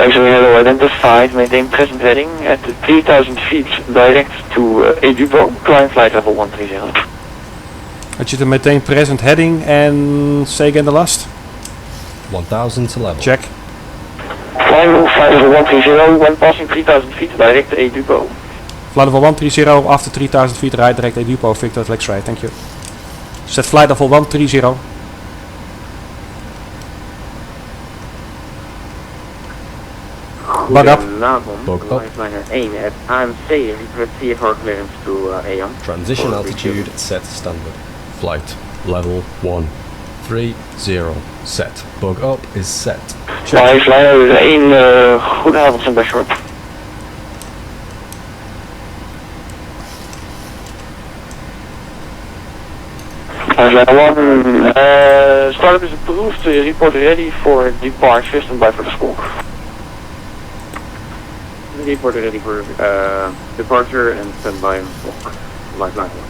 Hello, identified, maintain present heading at 3000 feet direct to Edubo, climb flight level 130. Had you to maintain present heading and say again the last? 1000 to level. Check. Climb flight level 130 when passing 3000 feet direct to Edubo. Flight level 130 after 3000 feet right direct Edubo, Victor X-ray, thank you. Set flight level 130. Bug up. Bug up. Lifeliner 1 at AMC, with CFR clearance to AM. Transition altitude set standard. Flight level 130 set. Bug up is set. Lifeliner 1, goedenavond, zijn bij short. Lifeliner 1, startup is approved, report ready for departure, stand by for the squawk. Report ready for departure and stand by and squawk. Lifeline 1.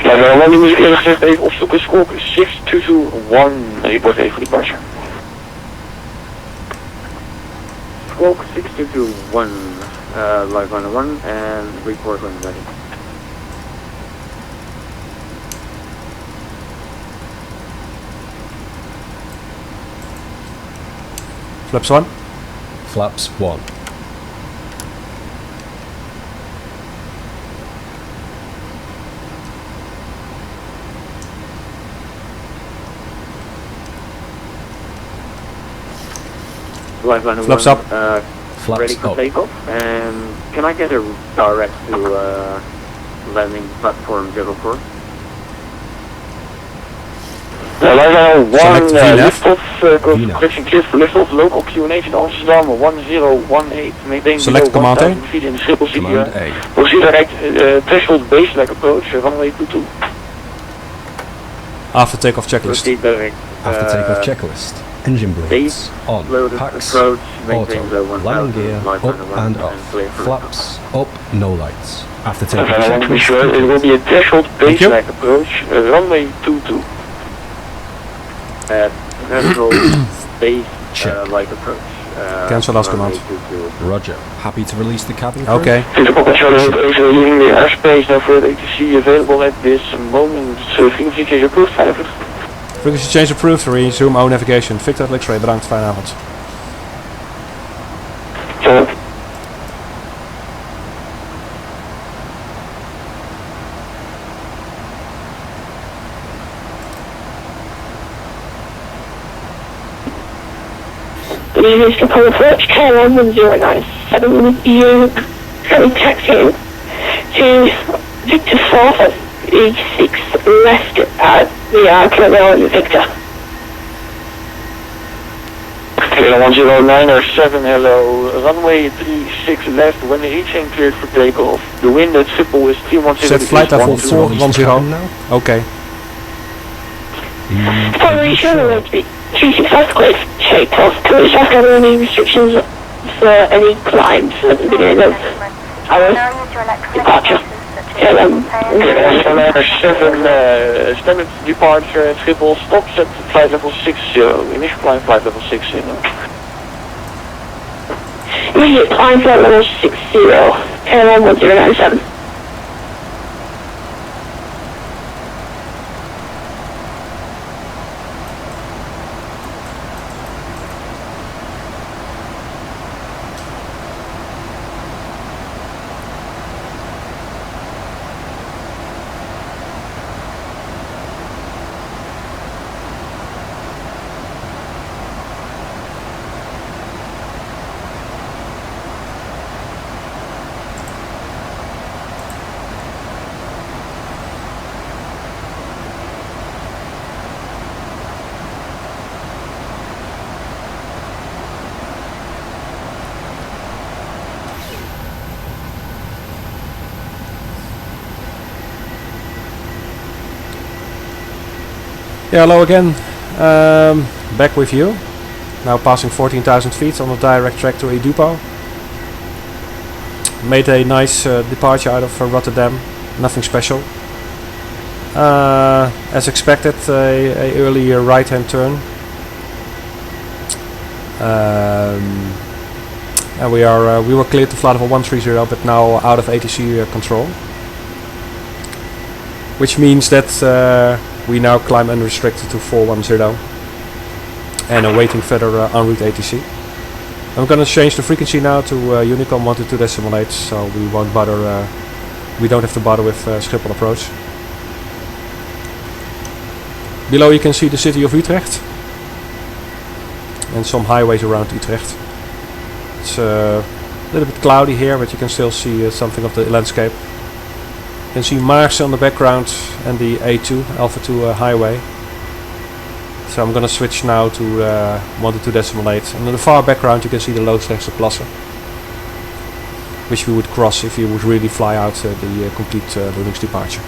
Lifeline 1, die moet ik eerlijk gezegd even opzoeken. Squawk 6221, report ready for departure. Squawk 6221, Lifeline 1 and report when ready. Flaps 1. Flaps 1. Lifeline Flaps 1, up. Flaps ready for up. takeoff and can I get a direct to landing platform 04? Select VNAV. Connection cleared for liftoff, local QNH in Amsterdam 1018, maintain Select below Command A. 1000 feet in Schiphol Command CTR. A. Proceed direct, threshold base like approach, runway 22. After takeoff checklist. Proceed direct. After takeoff checklist. Engine blades on. Loaded Packs. approach, maintain the Auto. 1000. Landing gear light up runway and clear off. for Flaps up, no lights. After takeoff I want to be checklist. sure it will be a threshold Thank you. base like approach, runway 22. Threshold base Check. like approach. Cancel last runway command. 22. Roger. Happy to release the cabin crew? Okay. Physical control is leaving the airspace, no further ATC available at this moment. Frequency change approved, 5. Frequency change approved. Resume our navigation. Victor X-ray, bedankt. Fijne avond. So, Previous approach, KLM 1097 with you, currently taxiing to Victor 4 E6 left at the Kilo Victor. Kilo 1097, hello, runway 36 left, when reaching cleared for takeoff. The wind at Schiphol is 310 Set flight level 410. 410. Okay. Formation will be 365 cleared for takeoff. Can we check out any restrictions for any climbs at the beginning of our departure? KLM 1097, standard departure at Schiphol, stops at flight level 60, initial climb flight level 60. Immediate climb flight level 60, KLM 1097. Yeah, hello again. Back with you. Now passing 14,000 feet on a direct track to Edupo. Made a nice departure out of Rotterdam. Nothing special. As expected, a early right-hand turn. And we were cleared to flight level 130, but now out of ATC control. Which means that we now climb unrestricted to 410 and awaiting further en route ATC. I'm gonna change the frequency now to Unicom 122.8, so we won't bother. We don't have to bother with Schiphol approach. Below you can see the city of Utrecht and some highways around Utrecht. It's a little bit cloudy here, but you can still see something of the landscape. You can see Maarsen on the background and the A2, Alpha 2 highway. So I'm gonna switch now to 122.8, and in the far background you can see the Loosdrechtse Plassen, which we would cross if you would really fly out the complete Linux departure.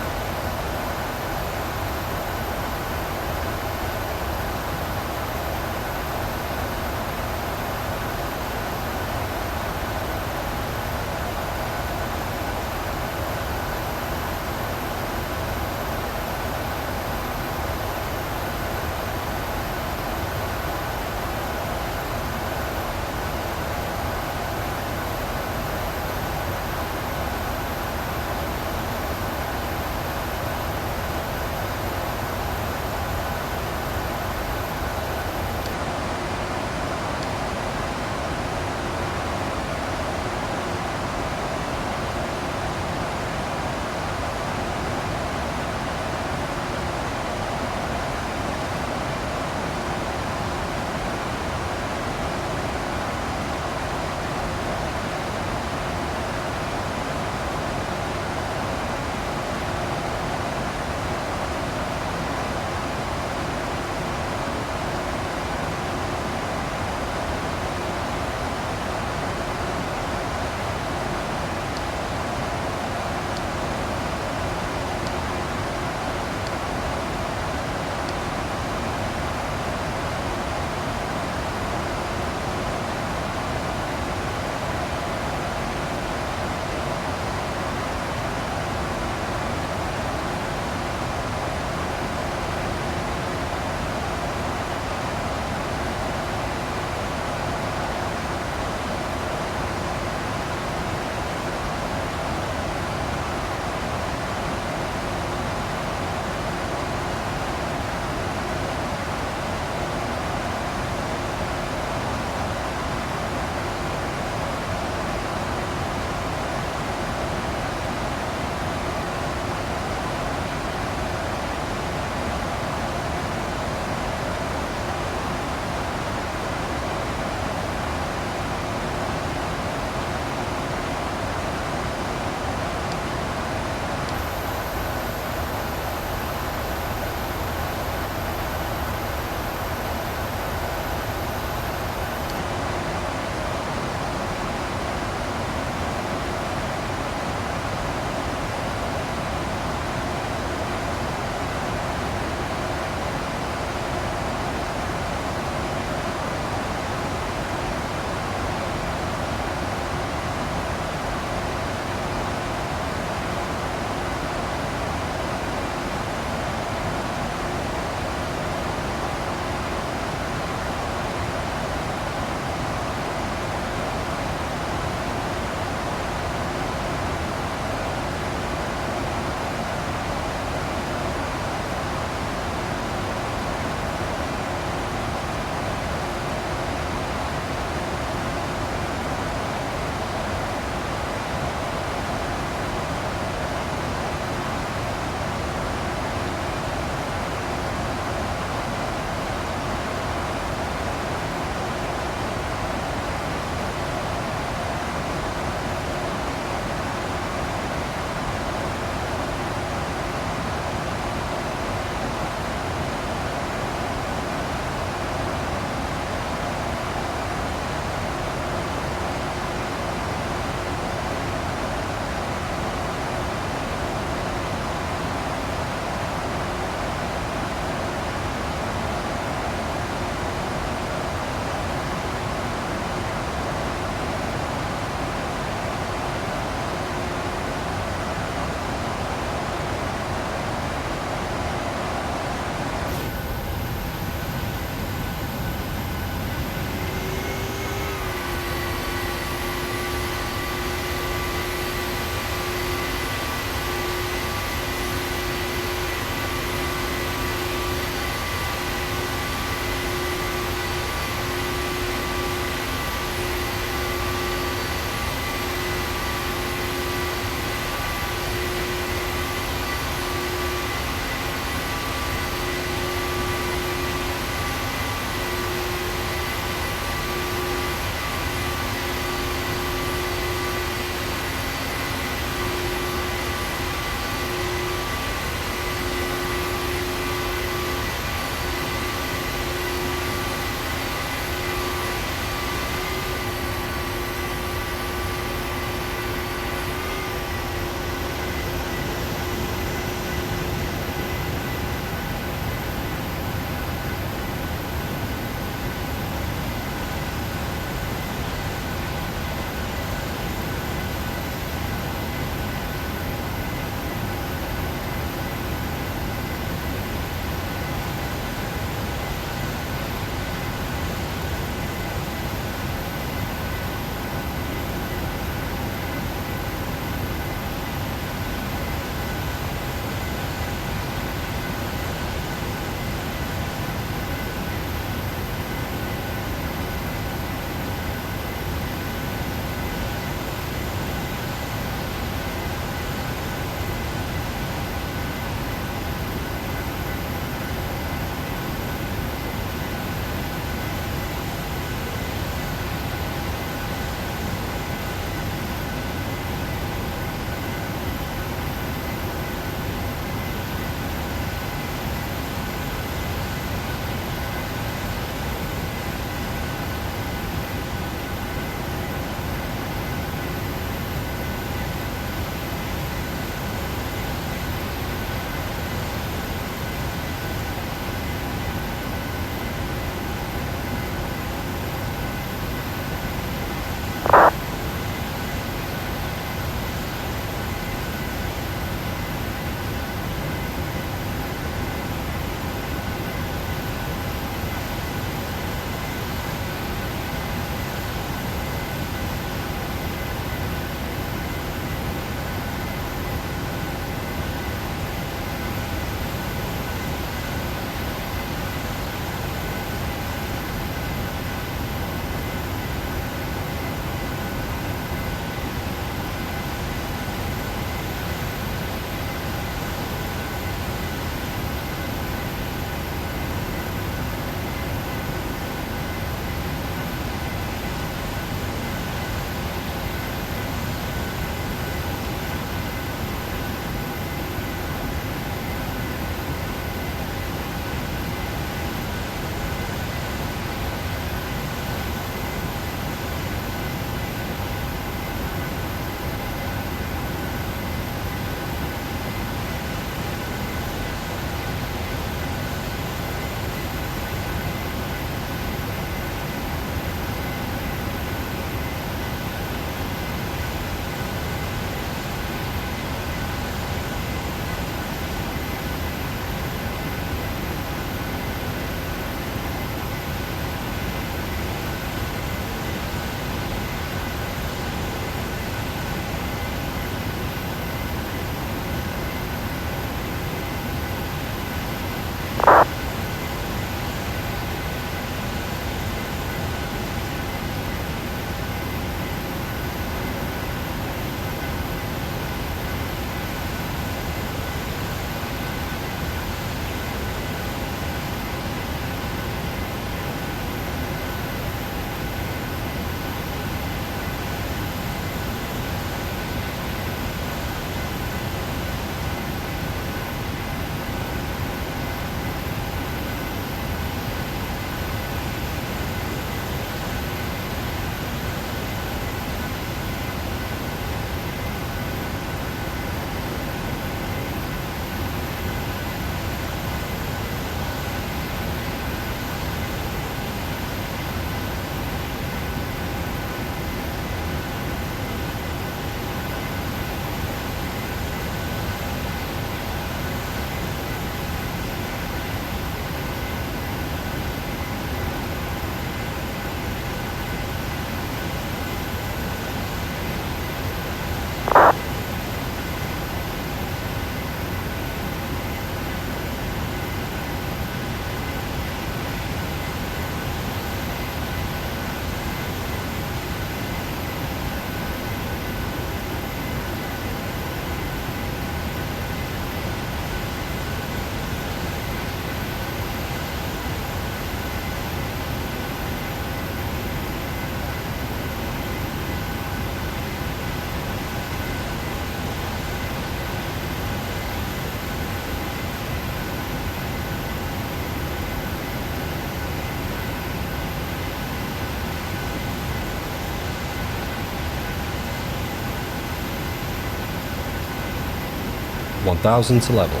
1000 to level.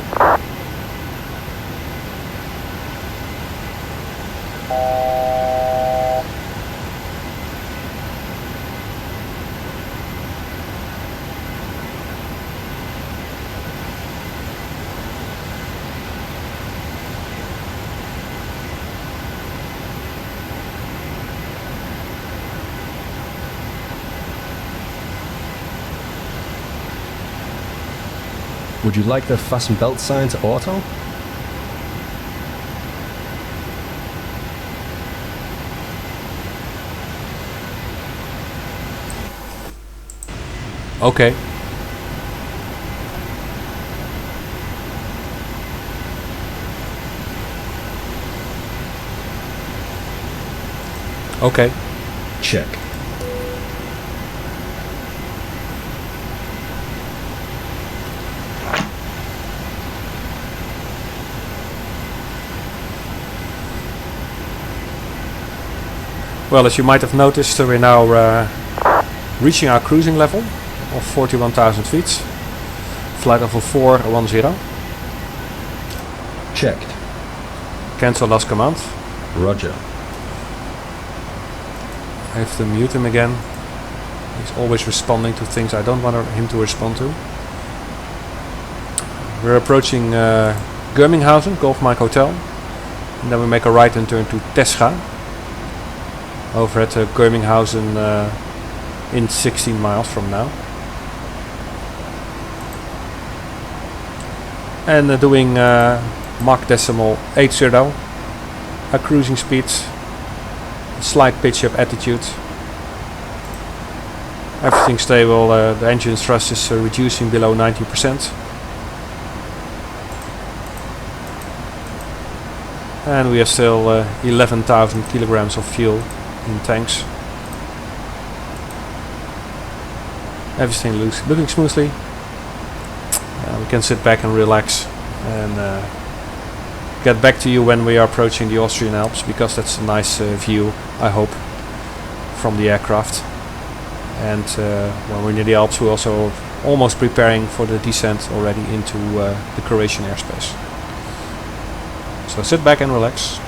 Would you like the fasten belt sign to auto? Okay. Okay. Check. Well, as you might have noticed, we're now reaching our cruising level of 41,000 feet. Flight level 410. Checked. Cancel last command. Roger. I have to mute him again. He's always responding to things I don't want him to respond to. We're approaching Germinghausen, Golf Mike Hotel. And then we make a right and turn to Tesga. Over at Germinghausen in 16 miles from now. And doing Mach decimal 80. A cruising speed. Slight pitch up attitude. Everything's stable. The engine thrust is reducing below 90%. And we have still 11,000 kilograms of fuel in tanks. Everything looks looking smoothly. We can sit back and relax and get back to you when we are approaching the Austrian Alps, because that's a nice view, I hope, from the aircraft. And when we're near the Alps, we're also almost preparing for the descent already into the Croatian airspace. So sit back and relax.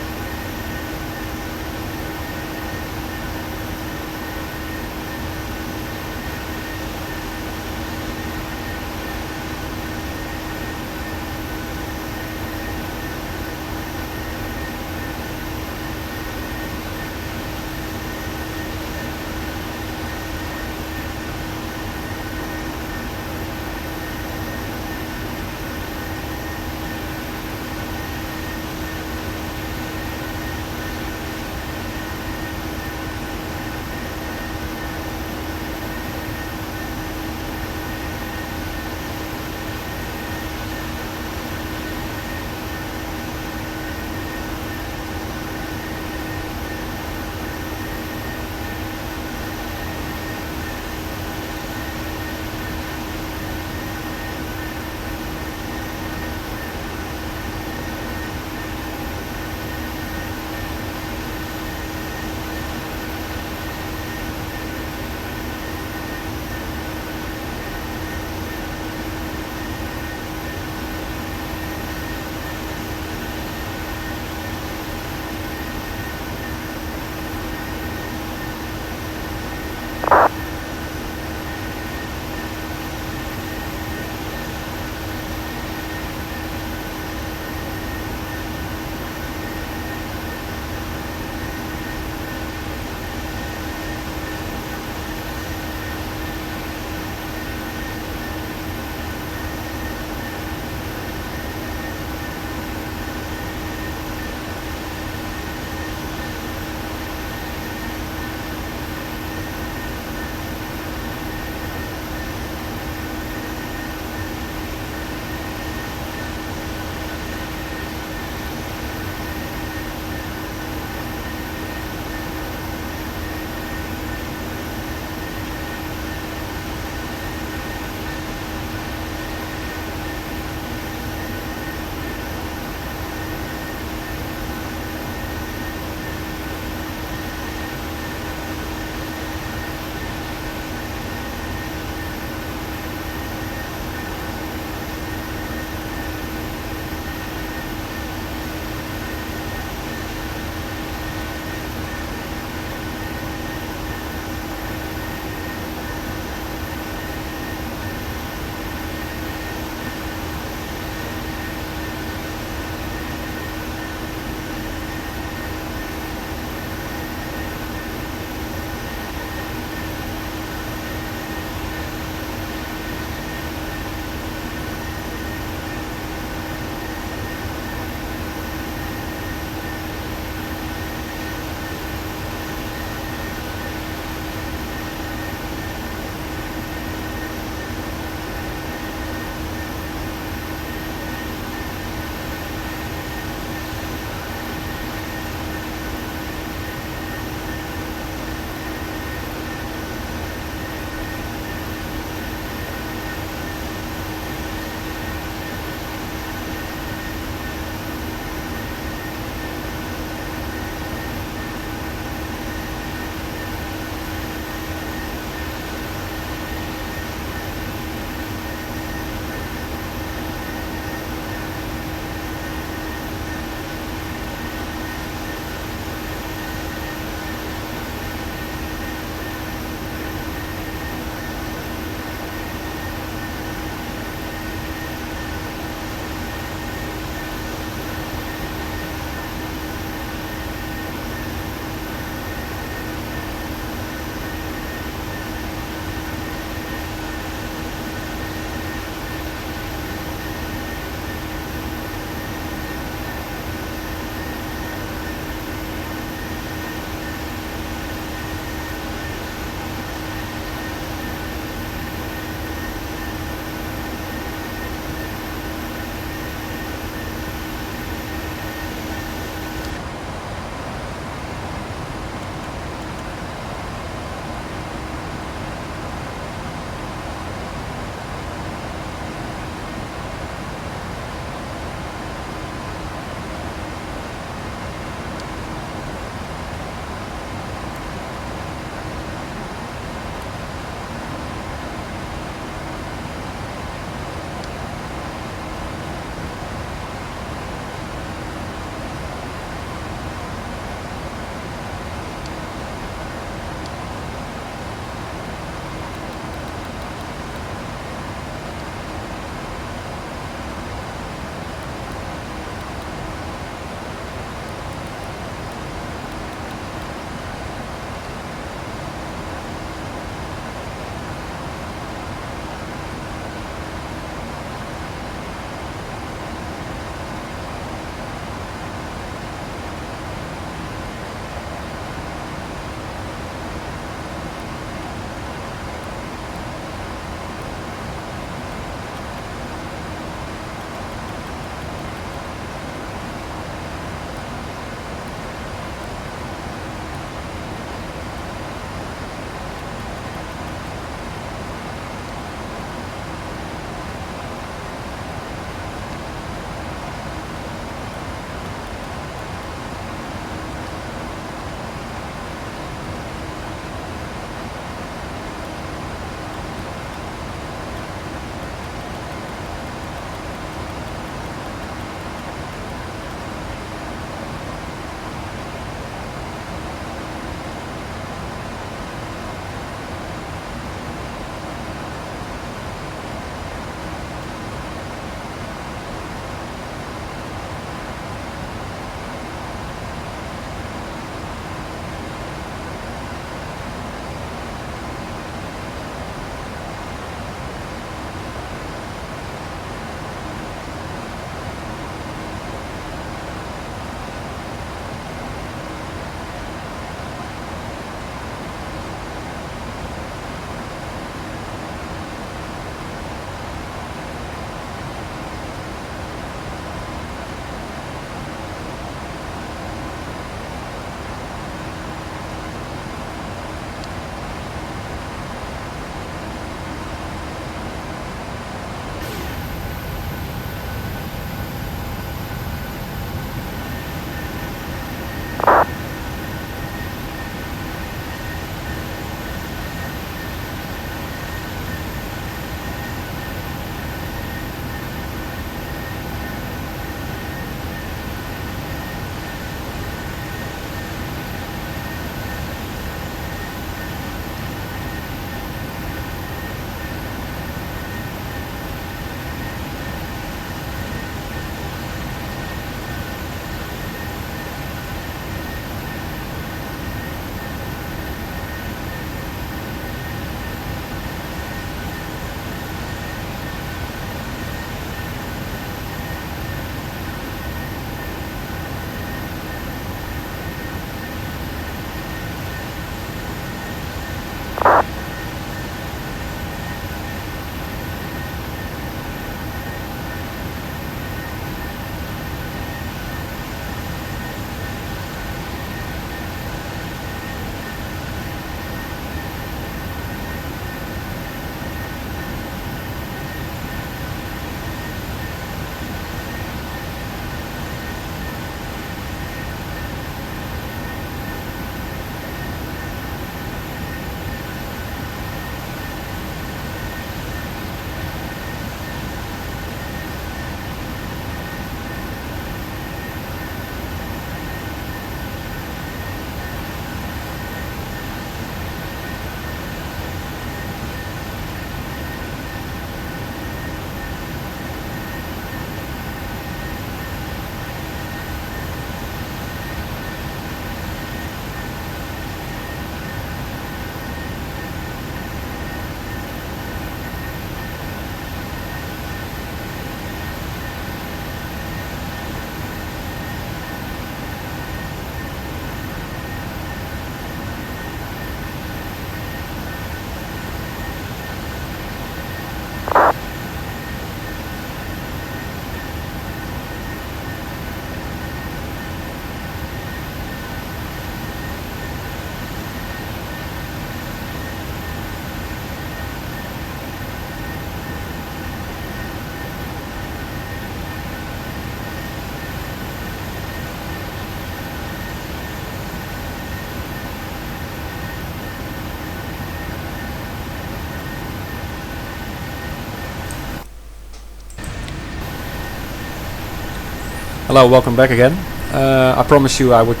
Hello, welcome back again. I promised you I would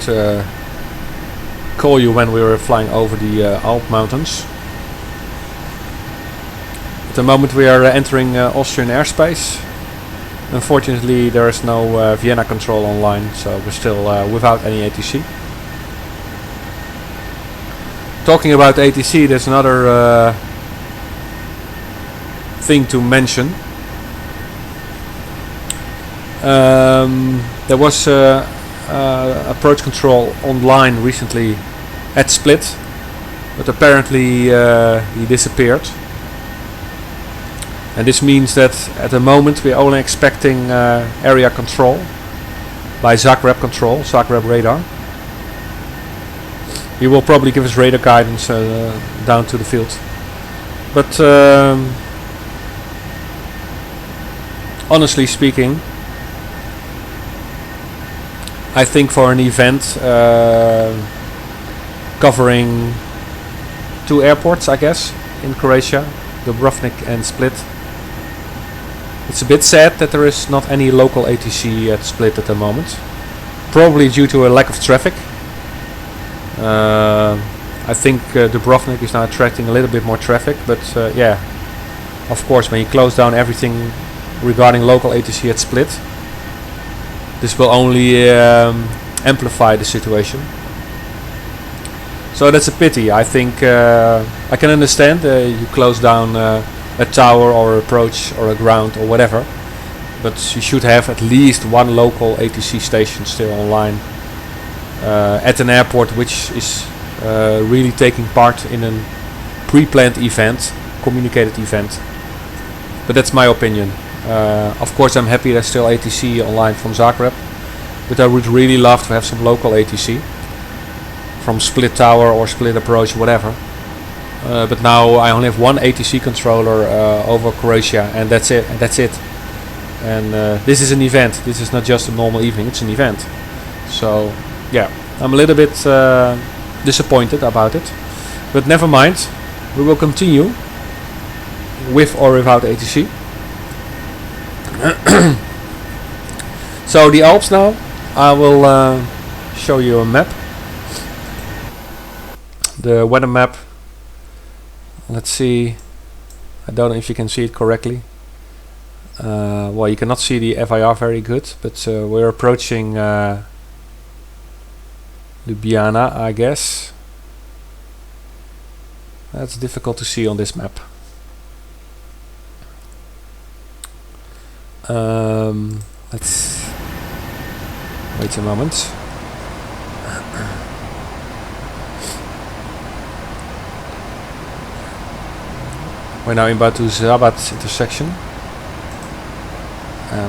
call you when we were flying over the Alp mountains. At the moment we are entering Austrian airspace. Unfortunately there is no Vienna control online, so we're still without any ATC. Talking about ATC, there's another thing to mention. There was approach control online recently at Split, but apparently he disappeared. And this means that at the moment we're only expecting area control by Zagreb control, Zagreb radar. He will probably give us radar guidance down to the field. But honestly speaking, I think for an event covering 2 airports, I guess, in Croatia, Dubrovnik and Split, it's a bit sad that there is not any local ATC at Split at the moment. Probably due to a lack of traffic. I think Dubrovnik is now attracting a little bit more traffic, but yeah, of course when you close down everything regarding local ATC at Split, this will only amplify the situation. So that's a pity. I think I can understand you close down a tower or approach or a ground or whatever, but you should have at least one local ATC station still online at an airport which is really taking part in a pre-planned event, communicated event. But that's my opinion. Of course I'm happy there's still ATC online from Zagreb, but I would really love to have some local ATC from Split Tower or Split Approach, whatever. But now I only have one ATC controller over Croatia, and that's it. And this is an event. This is not just a normal evening, it's an event. So yeah, I'm a little bit disappointed about it. But never mind, we will continue with or without ATC. So the Alps now, I will show you a map. The weather map. Let's see. I don't know if you can see it correctly. Well, you cannot see the FIR very good, but we're approaching Ljubljana, I guess. That's difficult to see on this map. Let's wait a moment. We're now in Batu Zabat intersection.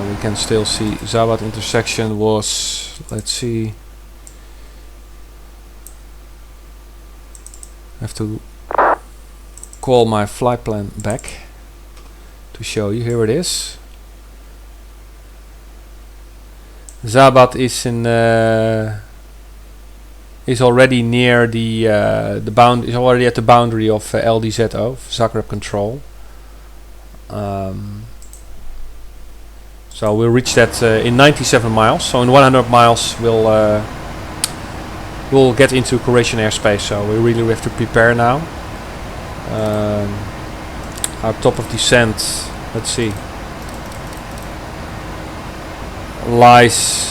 We can still see Zabat intersection was, let's see, I have to call my flight plan back to show you. Here it is. Zabat is in is already near the bound. Is already at the boundary of LDZO, Zagreb control. So we'll reach that in 97 miles. So in 100 miles we'll get into Croatian airspace. So we really have to prepare now. Our top of descent, let's see, lies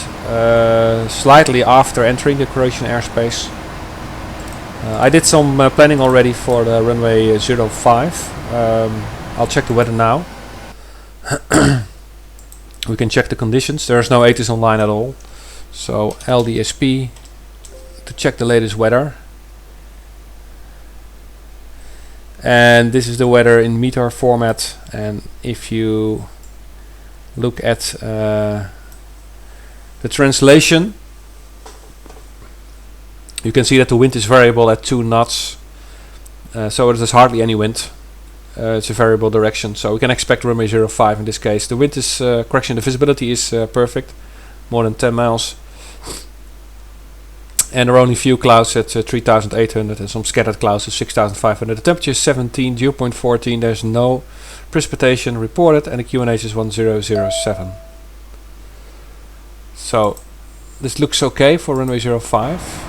slightly after entering the Croatian airspace. I did some planning already for the runway 05. I'll check the weather now. We can check the conditions. There's no ATIS online at all. So LDSP to check the latest weather. And this is the weather in meter format. And if you look at the translation, you can see that the wind is variable at 2 knots. So there's hardly any wind. It's a variable direction, so we can expect runway 05 in this case. The wind is, correction, the visibility is perfect, more than 10 miles. And there are only few clouds at 3,800 and some scattered clouds at 6,500. The temperature is 17, dew point 14, there's no precipitation reported, and the QNH is 1007. So this looks okay for runway 05.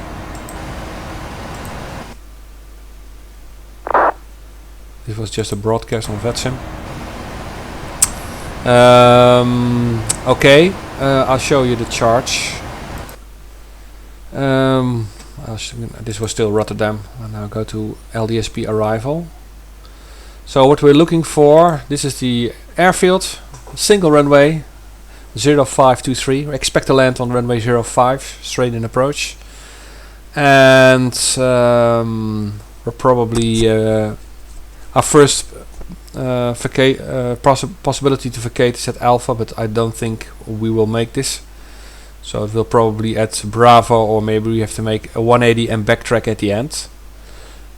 This was just a broadcast on VATSIM. Okay, I'll show you the charge. This was still Rotterdam. I'll now go to LDSP arrival. So what we're looking for, this is the airfield, single runway 0523. We expect to land on runway 05, straight in approach. And we're probably our first possibility to vacate is at Alpha, but I don't think we will make this. So it will probably at Bravo, or maybe we have to make a 180 and backtrack at the end.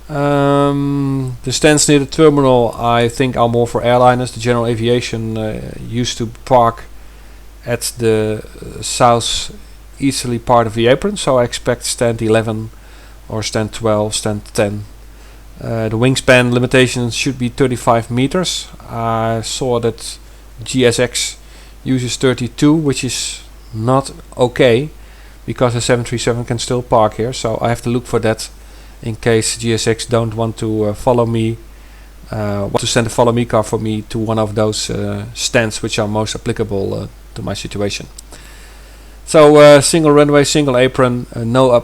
The stands near the terminal I think are more for airliners. The general aviation used to park at the south easterly part of the apron, so I expect stand 11 or stand 12, stand 10. The wingspan limitations should be 35 meters. I saw that GSX uses 32, which is not okay, because a 737 can still park here, so I have to look for that in case GSX don't want to follow me, want to send a follow me car for me to one of those stands which are most applicable to my situation. So single runway, single apron, no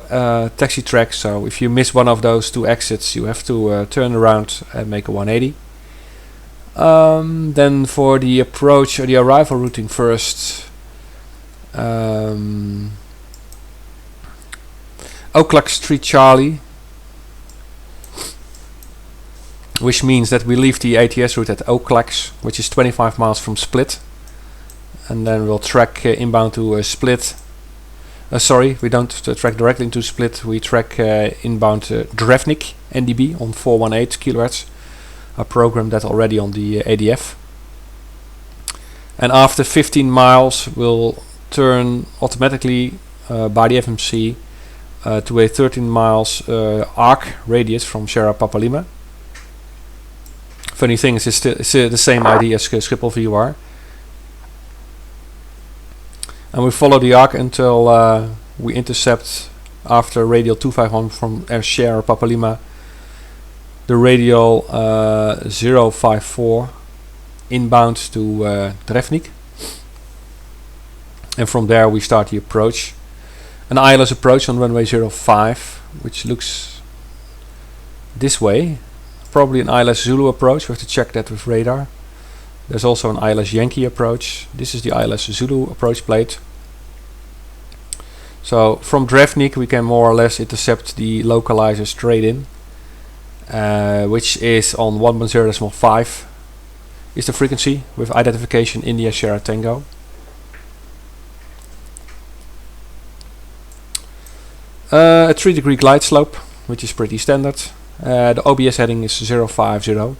taxi track, so if you miss one of those two exits you have to turn around and make a 180. Then for the approach or the arrival routing first, Oak Street Charlie, which means that we leave the ATS route at Oak, which is 25 miles from Split, and then we'll track inbound to Split. Sorry, we don't track directly into Split, we track inbound Drevnik NDB on 418 kHz. I programmed that already on the ADF. And after 15 miles we'll turn automatically by the FMC to a 13 miles arc radius from Sierra Papa Lima. Funny thing is it's the same ID as Schiphol VOR. And we follow the arc until we intercept, after radial 251 from Sierra Papa Lima, the radial 054 inbound to Drevnik. And from there we start the approach. An ILS approach on runway 05, which looks this way. Probably an ILS Zulu approach, we have to check that with radar. There's also an ILS Yankee approach. This is the ILS Zulu approach plate. So from Drevnik we can more or less intercept the localizer straight in, which is on 110.5 is the frequency with identification India Sierra Tango. A 3-degree glide slope, which is pretty standard. The OBS heading is 050.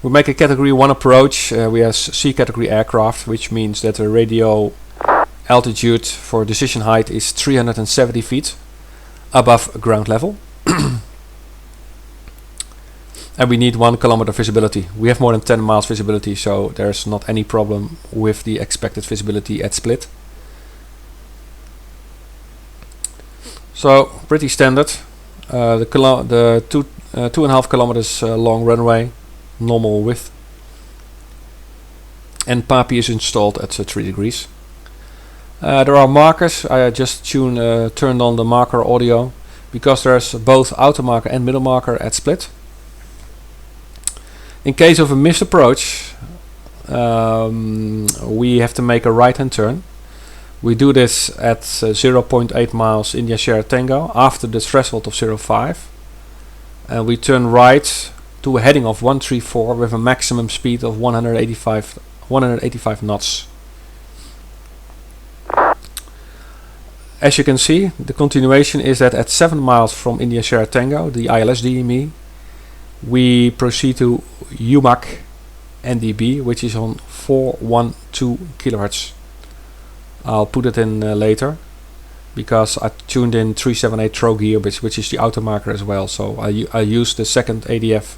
We make a category 1 approach. We have C category aircraft, which means that the radial altitude for decision height is 370 feet above ground level. And we need 1 kilometer visibility. We have more than 10 miles visibility, so there's not any problem with the expected visibility at Split. So pretty standard. The 2.5 kilometers long runway, normal width, and PAPI is installed at 3 degrees. There are markers. I just turned on the marker audio because there's both outer marker and middle marker at Split. In case of a missed approach, we have to make a right hand turn. We do this at 0.8 miles India Sierra Tango after the threshold of 05, and we turn right to a heading of 134 with a maximum speed of 185 knots. As you can see, the continuation is that at 7 miles from India Sierra Tango, the ILS DME, we proceed to UMAC NDB, which is on 412 kHz. I'll put it in later, because I tuned in 378 throw gear, which is the outer marker as well. So I use the second ADF,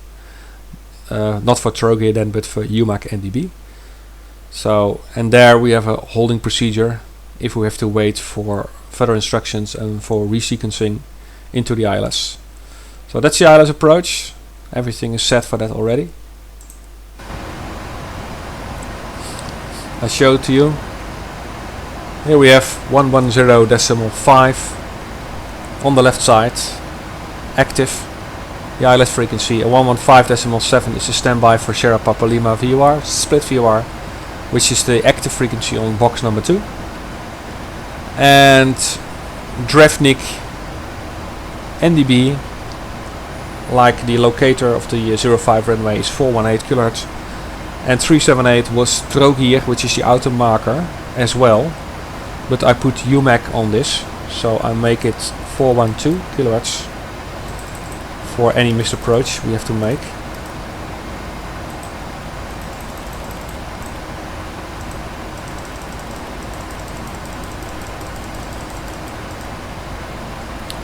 not for throw gear then, but for UMAC NDB. So, and there we have a holding procedure if we have to wait for further instructions and for resequencing into the ILS. So that's the ILS approach. Everything is set for that already. I showed to you. Here we have 110.5 on the left side, active. The ILS frequency, a 115.7 is a standby for Sierra Papa Lima VOR, split VOR, which is the active frequency on box number 2. And Resnik NDB, like the locator of the 05 runway, is 418 kHz. And 378 was stroke here, which is the auto marker as well. But I put UMAC on this, so I make it 412 kHz for any missed approach we have to make.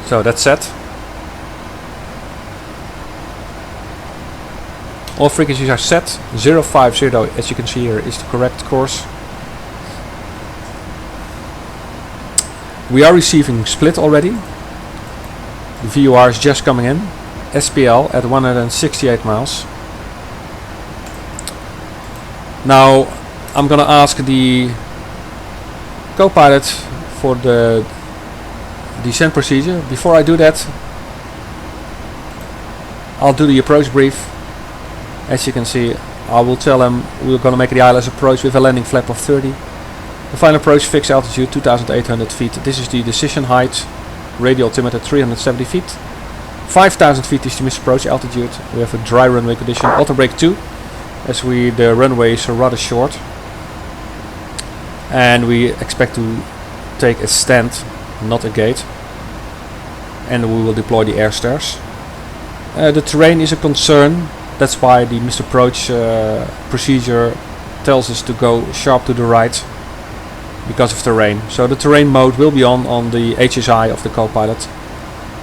So that's set. All frequencies are set. 050, as you can see here, is the correct course. We are receiving split already. The VOR is just coming in. SPL at 168 miles. Now I'm gonna ask the co-pilot for the descent procedure. Before I do that, I'll do the approach brief. As you can see, I will tell him we're gonna make the ILS approach with a landing flap of 30. The final approach fixed altitude 2,800 feet. This is the decision height. Radial altimeter 370 feet. 5,000 feet is the missed approach altitude. We have a dry runway condition, auto brake 2, as the runway is rather short. And we expect to take a stand, not a gate. And we will deploy the air stairs. The terrain is a concern. That's why the missed approach procedure tells us to go sharp to the right because of terrain. So the terrain mode will be on the HSI of the co-pilot.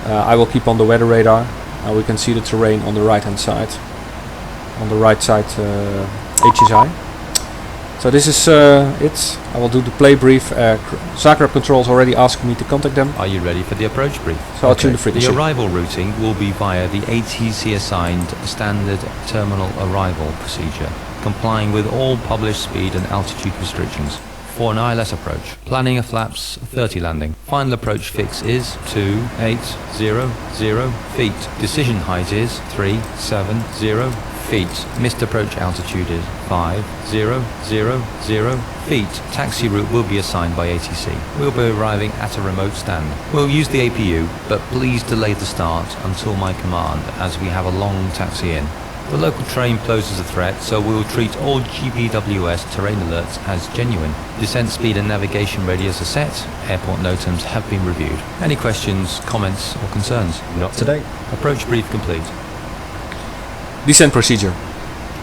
I will keep on the weather radar. We can see the terrain on the right hand side. On the right side HSI. So this is it. I will do the play brief. Zagreb Controls already asked me to contact them. Are you ready for the approach brief? So I'll tune the frequency. The arrival routing will be via the ATC assigned standard terminal arrival procedure, complying with all published speed and altitude restrictions. For an ILS approach, planning a flaps 30 landing. Final approach fix is 2800 feet. Decision height is 370 feet. Missed approach altitude is 5000 feet. Taxi route will be assigned by ATC. We'll be arriving at a remote stand. We'll use the APU, but please delay the start until my command, as we have a long taxi in. The local train poses a threat, so we will treat all GPWS terrain alerts as genuine. Descent speed and navigation radius are set. Airport NOTAMs have been reviewed. Any questions, comments or concerns? Not today. Approach brief complete. Descent procedure.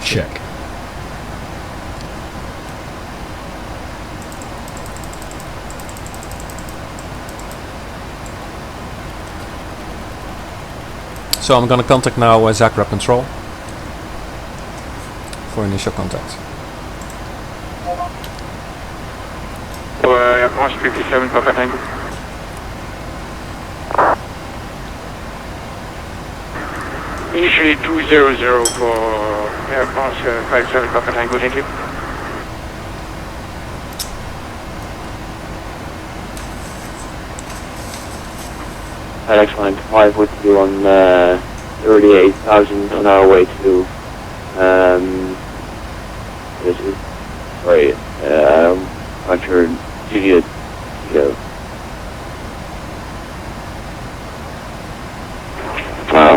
Check. So I'm gonna contact now Zagreb Control for initial contact. March 57, Papa Tango. Initially 200 for March 57, Papa Tango, thank you. LX-95 with you on 38,000 on our way to this is, sorry, not sure, Julia, go.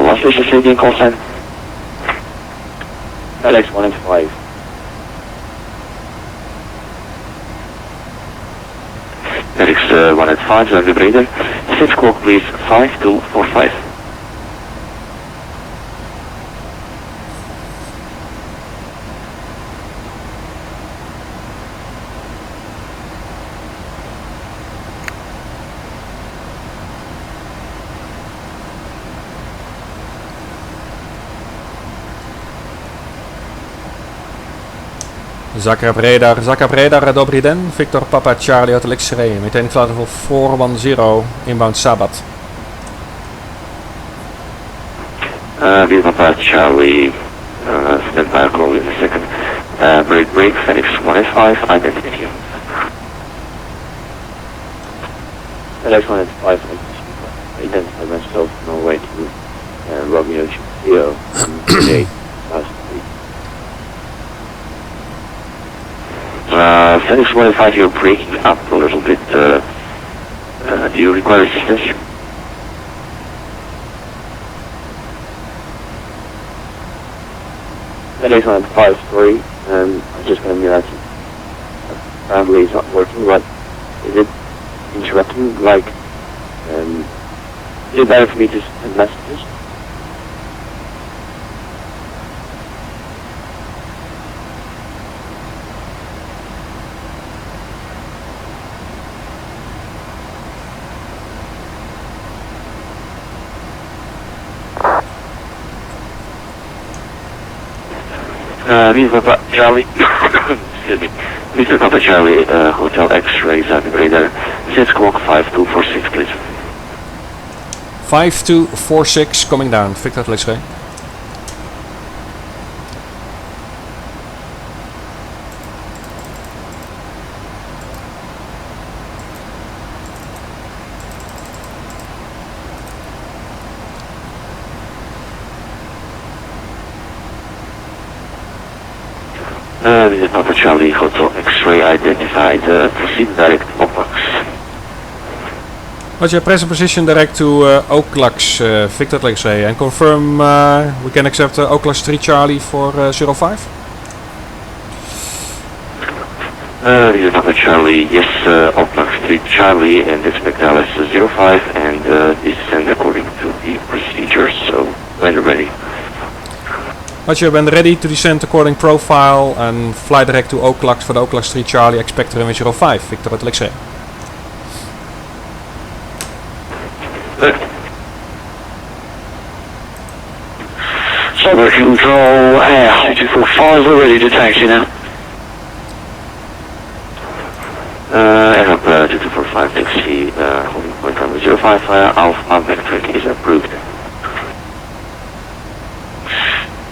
What's this city call sign? LX-195. LX-195, is vibrator. 6 o'clock please, 5245. Zagreb Radar, dobrý den. Victor Papa Charlie Hotel X-Ray. Maintaining flight level 410, inbound Sabat. Victor Papa Charlie, stand by, call in a second. Break, Phoenix 185, identity. Phoenix 185, identify myself on my way to Romeo Chio, 8, last week. Phoenix 185, you're breaking up a little bit. Do you require assistance? Phoenix 153, I'm just going to be like, apparently it's not working, but is it interrupting? Like, is it better for me to send messages? Mr. Papa Charlie, excuse me, Mr. Papa Charlie, Hotel X-Ray, Zagreb Radar, set squawk 5246, please. 5246 coming down, Victor Hotel X-Ray. This is Papa Charlie, Hotel X-Ray identified, proceed direct OPAX. Roger, present position direct to Oaklux, Victor Hotel X-Ray, and confirm we can accept Oaklux 3 Charlie for 05? This is Papa Charlie, yes, Oaklux 3 Charlie, and expect Dallas 05, and descend according to the procedures, so when you're ready. Roger, when ready to descend according profile and fly direct to Oaklux for the Oaklux 3 Charlie, expect runway 05, Victor Hotel X-Ray. Cyber Control, 245, we're ready to taxi now. Aircraft 2245 taxi, holding point runway 05, Alpha Vector is approved.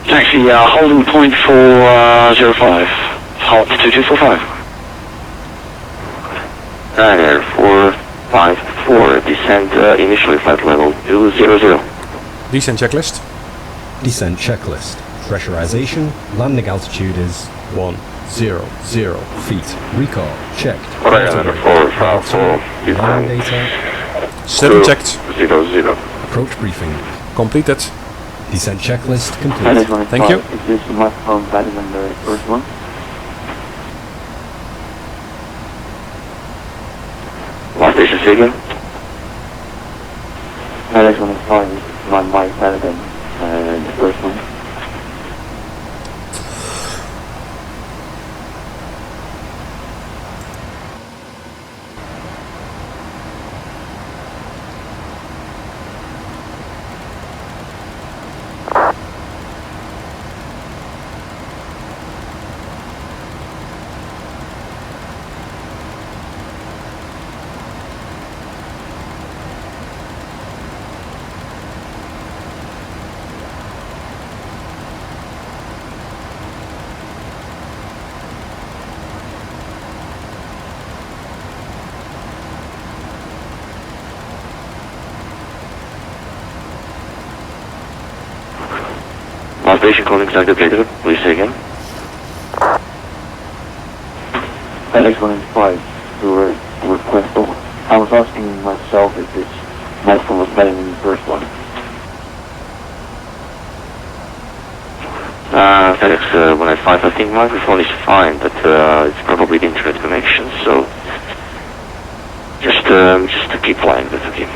Taxi, holding point for 05, halt 2245. Air 454, descent initially flight level 200. Descent checklist. Descent checklist. Pressurization. Landing altitude is 100 feet. Recall checked. Landing data. Setting checked. 00. Approach briefing. Completed. Descent checklist complete. Thank you. Is this microphone better than the first one? Last station signal. This one is fine. Is my mic better than the first one? Last station calling Zagreb Radar, please say again. Phoenix 185, to request. I was asking myself if this microphone was better than the first one. FedEx 185, I think microphone is fine, but it's probably the internet connection, so just to keep flying, that's okay.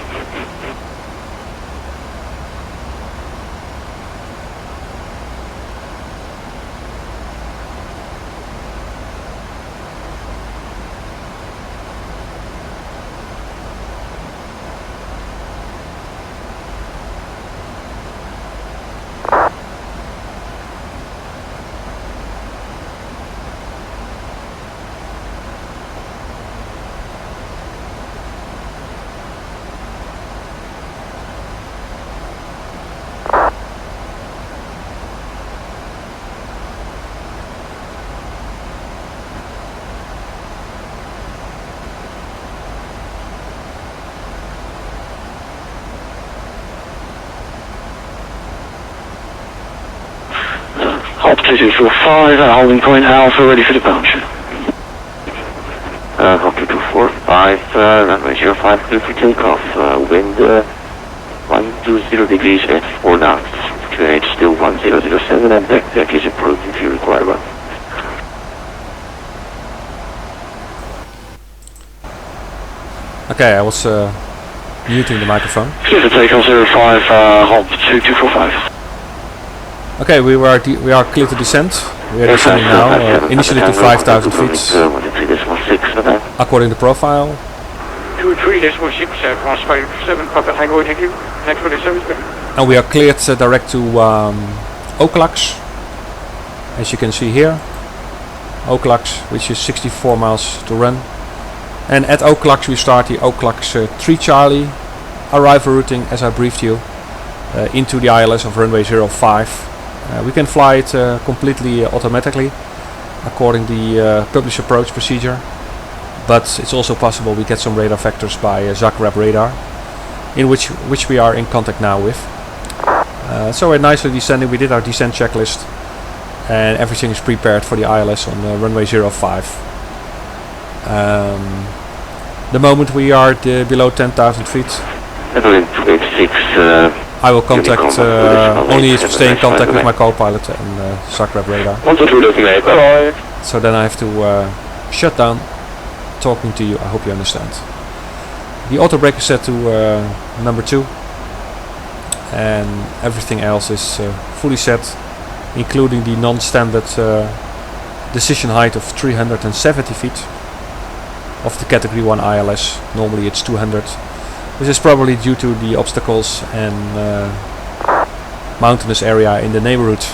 Hop 2245, holding point Alpha, ready for departure. Hop 2245, runway 05, clear for takeoff. Wind 120 degrees at 4 knots. QNH still 1007 and deck is approved if you require one. Okay, I was muting the microphone. Clear for takeoff 05, hop 2245. Okay, we are clear to descend. We are descending now, initially to 5,000 feet, according to profile. 23.6, cross 57, Papa Tango, thank you. Next one is service. And we are cleared direct to Oaklaks, as you can see here. Oaklaks, which is 64 miles to run. And at Oaklaks we start the Oaklaks 3 Charlie arrival routing, as I briefed you, into the ILS of runway 05. We can fly it completely automatically according to the published approach procedure, but it's also possible we get some radar vectors by Zagreb radar, in which we are in contact now with. So we're nicely descending. We did our descent checklist and everything is prepared for the ILS on runway 05. The moment we are below 10,000 feet, I will contact, only stay in contact with my co-pilot and Zagreb radar. So then I have to shut down talking to you. I hope you understand. The auto brake is set to number 2 and everything else is fully set, including the non-standard decision height of 370 feet of the category 1 ILS. Normally it's 200. This is probably due to the obstacles and mountainous area in the neighborhood,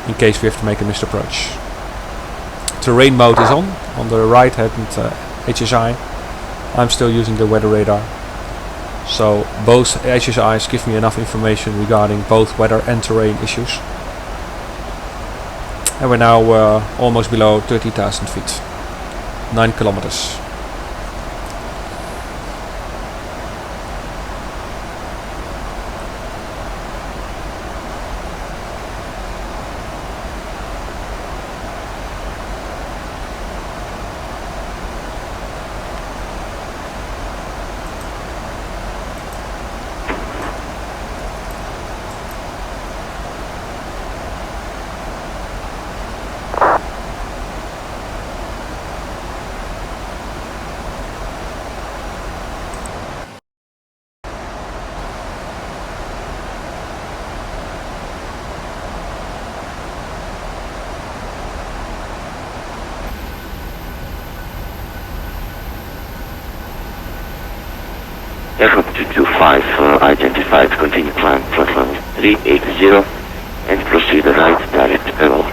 in case we have to make a missed approach. Terrain mode is on the right hand HSI. I'm still using the weather radar, so both HSIs give me enough information regarding both weather and terrain issues. And we're now almost below 30,000 feet, 9 kilometers. Aircraft 225 identified, continue climb flight level 380 and proceed right direct level.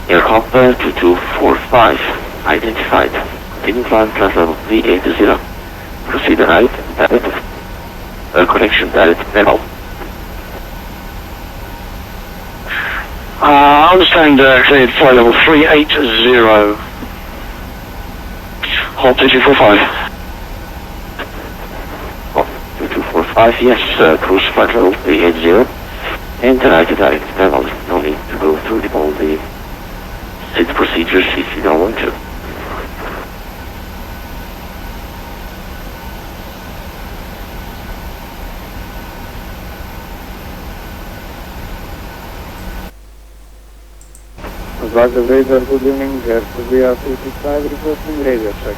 Aircopter 2245 identified. Continue climb flight level 380. Proceed right direct. Connection direct level. understand cleared flight level 380. Hold 2245. Oh, 2245, yes, cruise flight level 380. And tonight, no need to go through all the seat procedures if you don't want to. Roger, radar, good evening. There should be a 365 requesting radar check.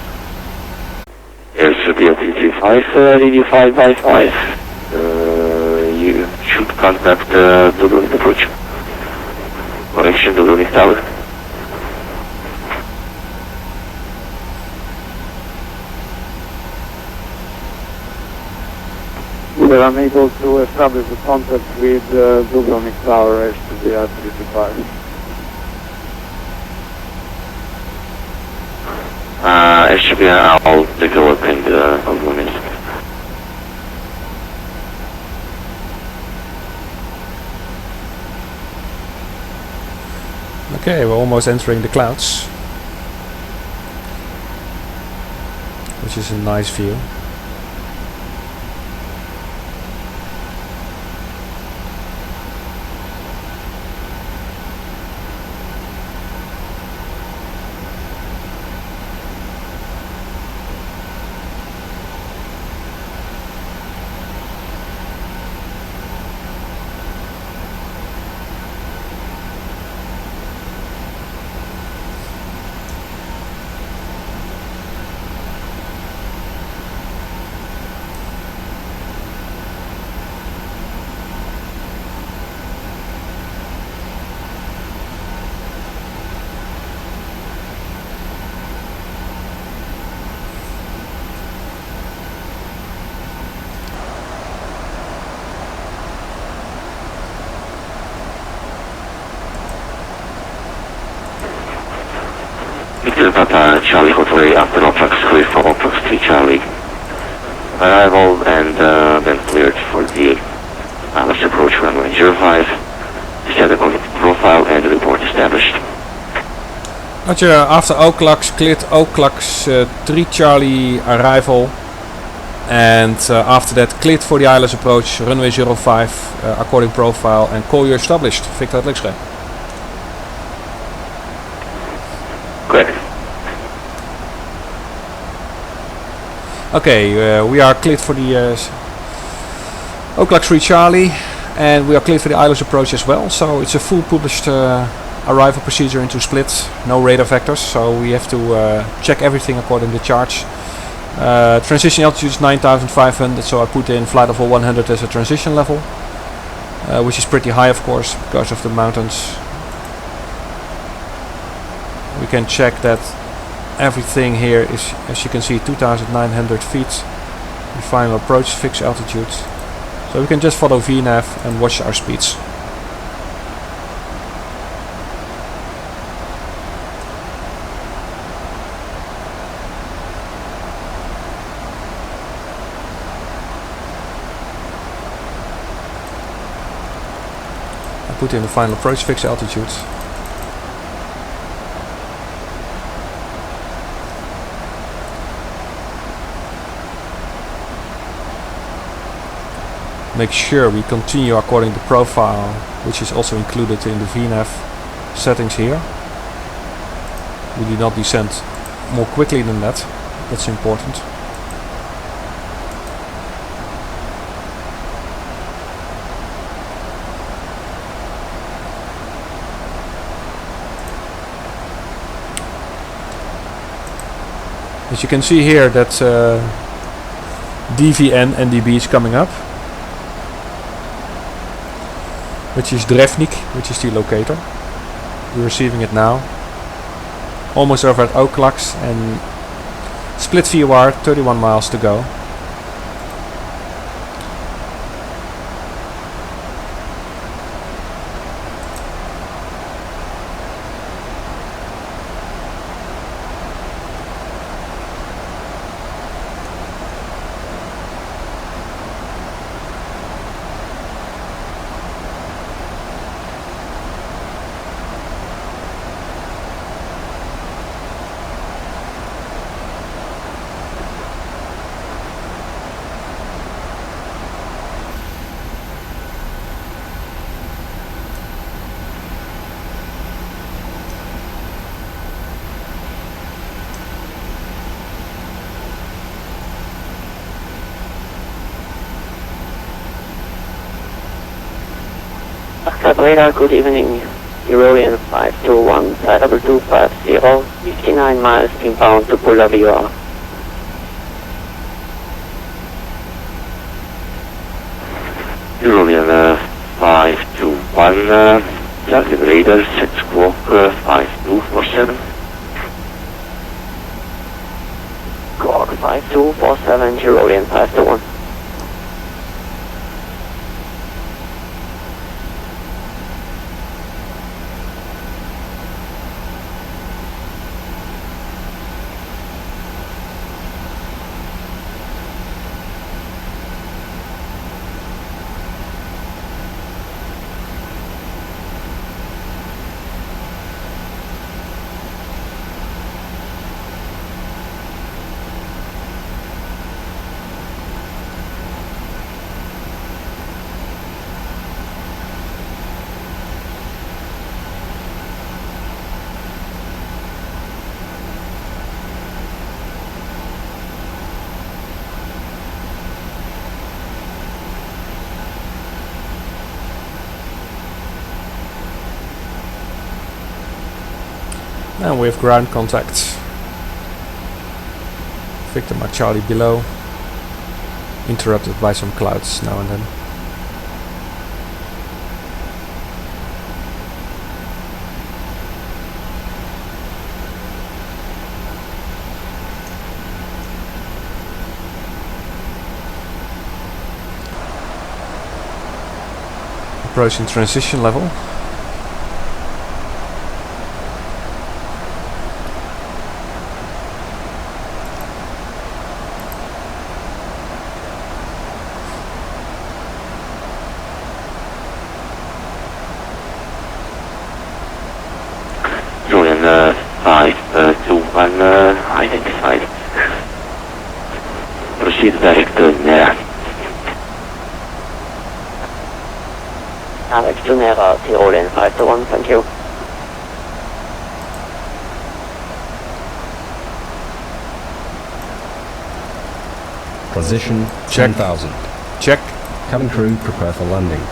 There should be a 335, DD5 by 5. You should contact Dubrovnik approach. Connection Dubrovnik Tower. We are unable to establish the contact with Dubrovnik Tower, should be a 365. Actually, I'll take a look and I'll go in. Okay, we're almost entering the clouds, which is a nice view. Papa Charlie Hotel after Optrax clear for Optrax 3 Charlie. Arrival and then cleared for the let's approach runway 05. Set the profile and the report established. Roger, after Oaklux, cleared Oaklux 3 Charlie arrival, and after that cleared for the ILS approach, runway 05, according profile, and call you established. Victor Lixre. Correct. Okay, we are cleared for the Oaklux 3 Charlie, and we are cleared for the ILS approach as well, so it's a full published arrival procedure into Split, no radar vectors, so we have to check everything according to charge. Transition altitude is 9,500, so I put in flight level 100 as a transition level, which is pretty high of course because of the mountains. We can check that everything here is, as you can see, 2,900 feet, the final approach fixed altitude, so we can just follow VNAV and watch our speeds. I put in the final approach fixed altitude. Make sure we continue according to profile, which is also included in the VNAV settings here. We do not descend more quickly than that. That's important. As you can see here, that DVN NDB is coming up, which is Drevnik, which is the locator. We're receiving it now. Almost over at Oaklux, and Split VOR, 31 miles to go. Skype radar, good evening. Eurolean 521, side double 250, 59 miles inbound to Pulla VR. Eurolean 521, target radar, set squawk 5247. Squawk 5247, Eurolean 521. And we have ground contact. Victor Mike Charlie below. Interrupted by some clouds now and then. Approaching transition level. Eurolean 521, identified. Proceed direct to Nera. Direct to Nera, Eurolean 521, thank you. Position Check. 10,000. Check. Cabin crew prepare for landing.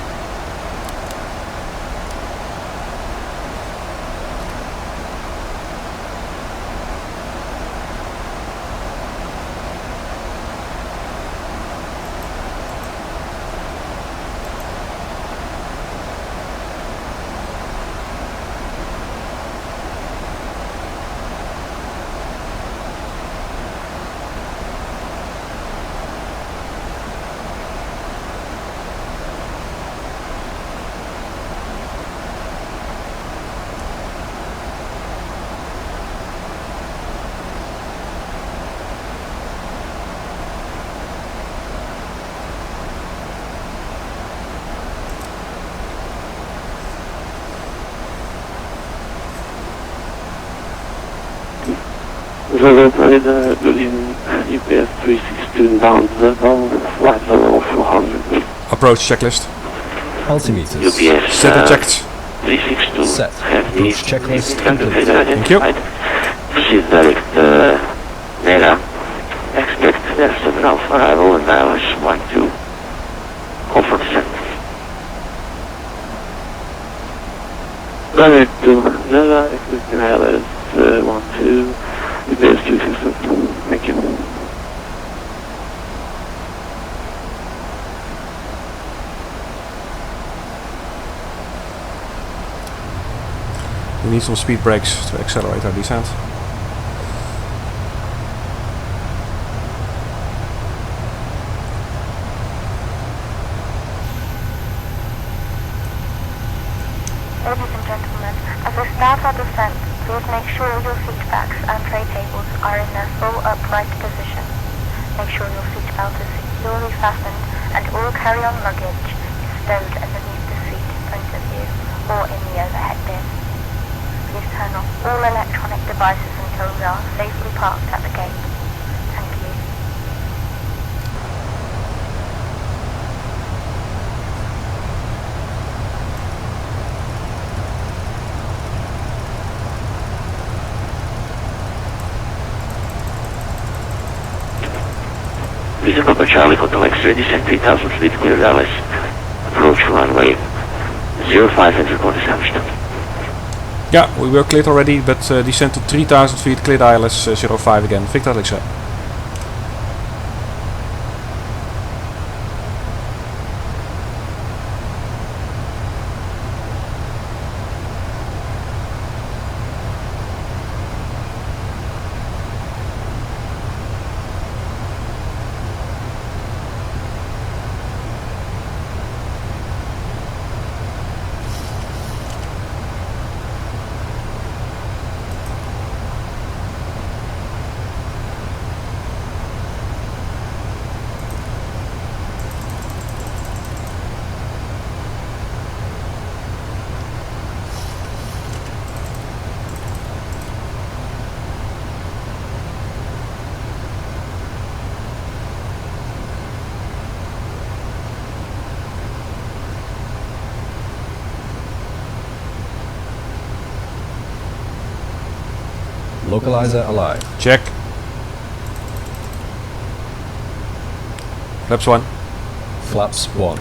Verified Berlin UPS 362 inbound, flight level 400. Approach checklist. Altimeters. UPS Set and checked. 362. Set. Have the Approach checklist complete. Thank you. Proceed direct Nera. Expect less than half arrival and hours 12. Comfort set. Direct to Nera, expecting ILS 12, UPS 362. Thank you. We need some speed brakes to accelerate our descent. Ladies and gentlemen, as we start our descent, please make sure your seat backs and tray tables are in their full upright position. Make sure your seat belt is securely fastened and all carry-on luggage is stowed underneath the seat in front of you or in the overhead bin. Please turn off all electronic devices until we are safely parked at the gate. Thank you. Lisa Papa Charlie, Hotel X-ray, descent 3000 feet, clear Dallas. Approach runway 05 and record established. Yeah, we were cleared already, but descend to 3000 feet, cleared ILS 05 again. Victor X-ray. Localizer alive. Check. Flaps 1. Flaps 1.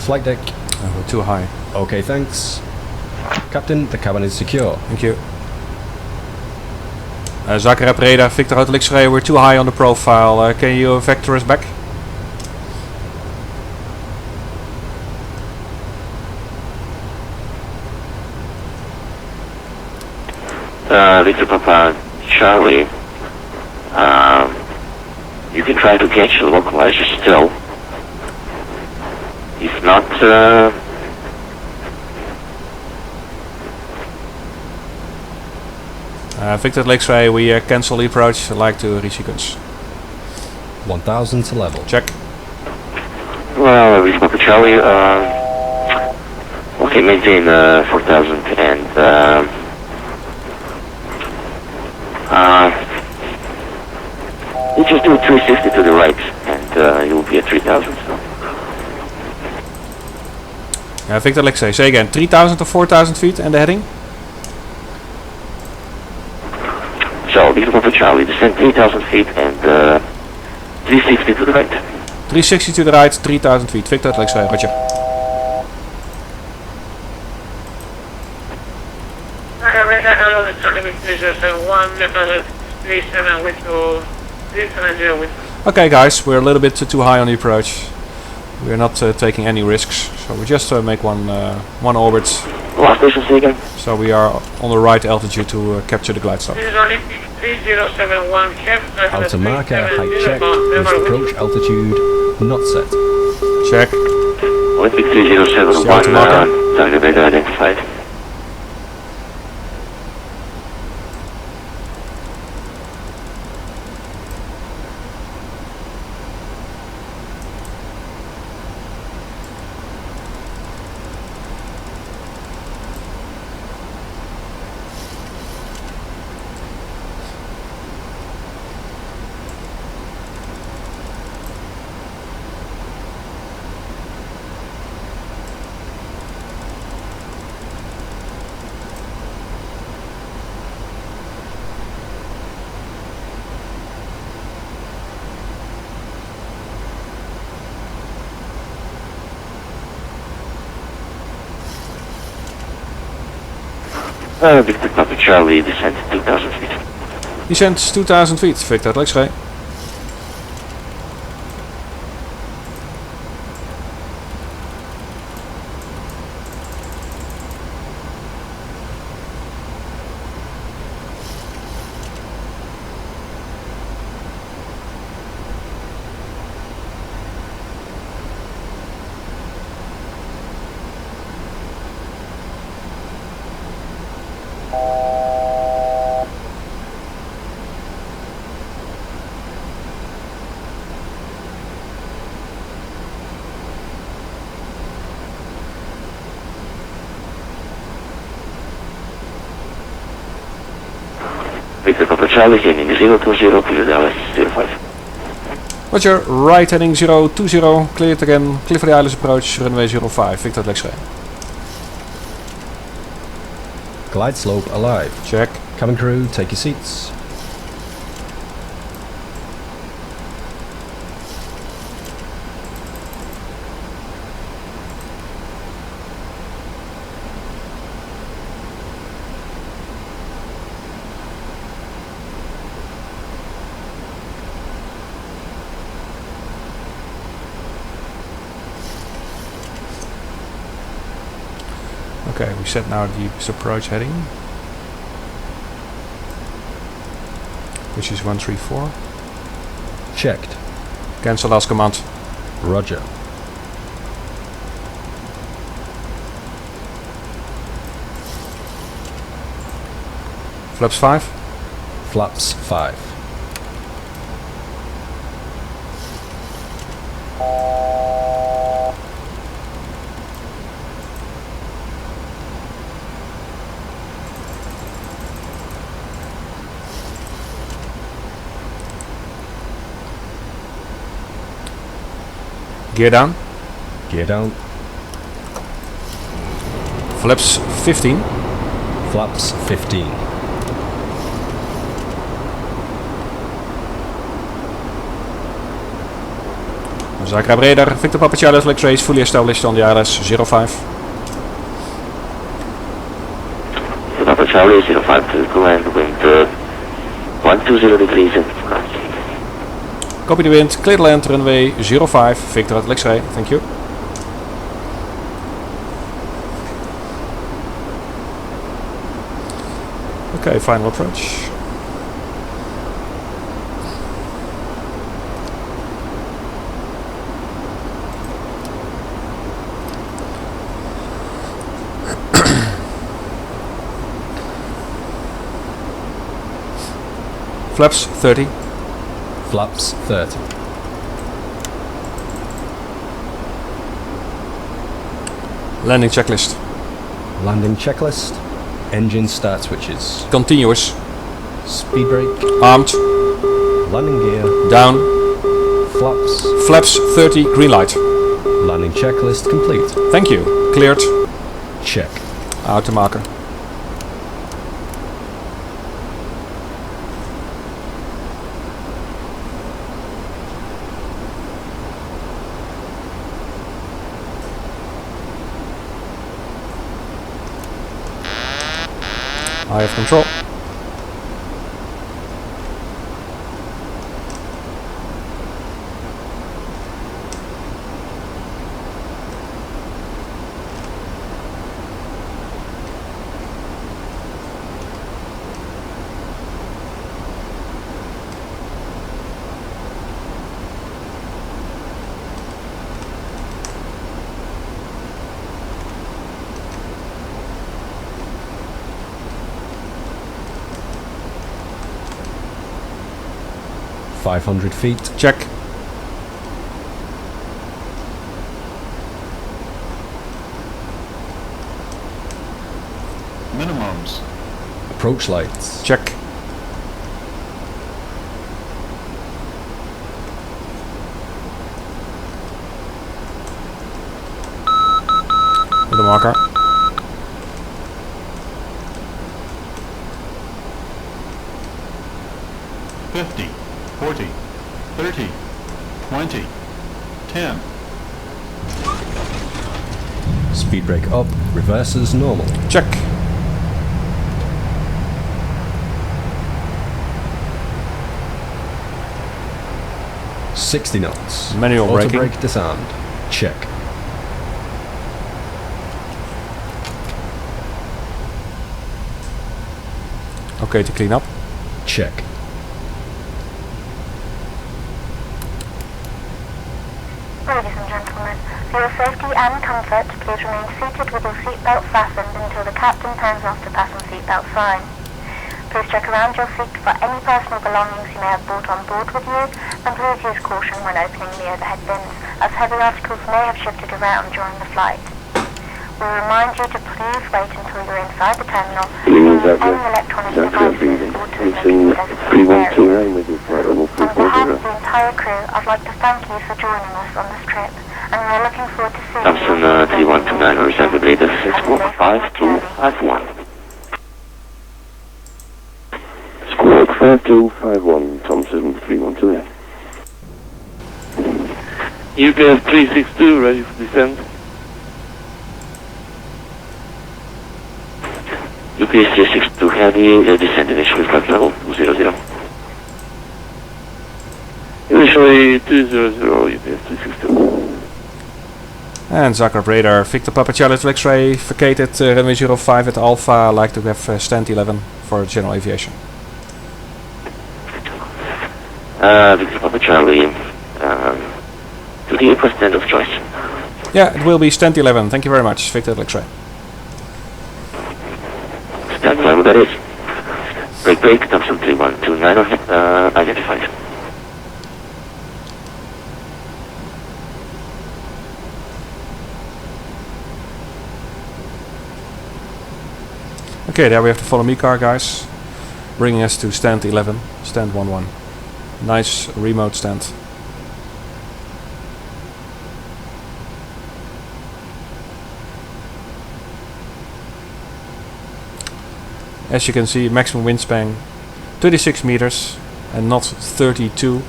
Flight deck. We're too high. Okay, thanks. Captain, the cabin is secure. Thank you. Zagreb radar, Victor Hotel X-ray, we're too high on the profile. Can you vector us back? Victor Papa Charlie, you can try to catch the localizer still. If not, Victor X-ray, we cancel the approach. I'd like to resequence. 1000 to level. Check. well, Victor Papa Charlie, okay, maintain 4000 and you just do 360 to the right and you'll be at 3000. So. Victor X-ray, say again, 3000 to 4000 feet and the heading? So, Victor Papa Charlie, descend 3000 feet and 360 to the right. 360 to the right, 3000 feet. Victor X-ray, roger. Okay guys, we're a little bit too high on the approach. We're not taking any risks, so we just make one orbit. Last station again. So we are on the right altitude to capture the glide slope. Outer marker, height check, with approach altitude not set. Check. Olympic 3071, target radar identified. Victor Papa Charlie, descent 2000 feet. Descent 2000 feet, Victor X-ray. Victor Papa Charlie, heading 020, clear the ILS 05. Roger, right heading 020, cleared again, clear for the ILS approach, runway 05, Victor at X-ray. Glide slope alive. Check. Cabin crew, take your seats. Okay, we set now the approach heading, which is 134. Checked. Cancel last command. Roger. Flaps 5. Flaps 5. Gear down. Gear down. Flaps 15. Flaps 15. Zagreb radar, Victor Papa Charlie Flex race fully established on the ILS 05. Papa Charlie 05 to go and wind 120 degrees and right. Copy the wind, clear the land, runway 05, Victor at X-ray, thank you. Okay, final approach. Flaps 30. Flaps 30. Landing checklist. Landing checklist. Engine start switches. Continuous. Speed brake. Armed. Landing gear. Down. Flaps. Flaps 30, green light. Landing checklist complete. Thank you. Cleared. Check. Out the marker. I have control. .500 feet. Check. Minimums. Approach lights. Check. With the marker. $50, $40, $30, $20, $10. Speed brake up, reverses normal. Check. .60 knots. Manual Auto braking. brake disarmed. Check. Okay to clean up. Check. Ladies and gentlemen, for your safety and comfort, please remain seated with your seatbelt fastened until the captain turns off the fasten seatbelt sign. Please check around your seat for any personal belongings you may have brought on board with you, and please use caution when opening the overhead bins, as heavy articles may have shifted around during the flight. We remind you to please wait until you're inside the terminal. Any electronic devices or to make accessible areas. On behalf of the entire crew, I'd like to thank you for joining us on this trip, and we're looking forward to seeing Thompson you. 3129, reserve leader 5251. Squawk 5251, Thompson 3129. UPS 362, ready for descent. UPS 362 heavy, descend initially flight level 200. Initially 200, UPS 362. And Zagreb radar, Victor Papa Charlie to X-ray, vacated runway 05 at Alpha, I'd like to have stand 11 for general aviation. Victor Papa Charlie, to the airport stand of choice. Yeah, it will be stand 11, thank you very much, Victor X-ray. Stand 11, that is. Break, Thompson 3129, identified. Okay, there we have the follow me car, guys, bringing us to stand 11, stand 11. Nice remote stand. As you can see, maximum wingspan 36 meters and not 32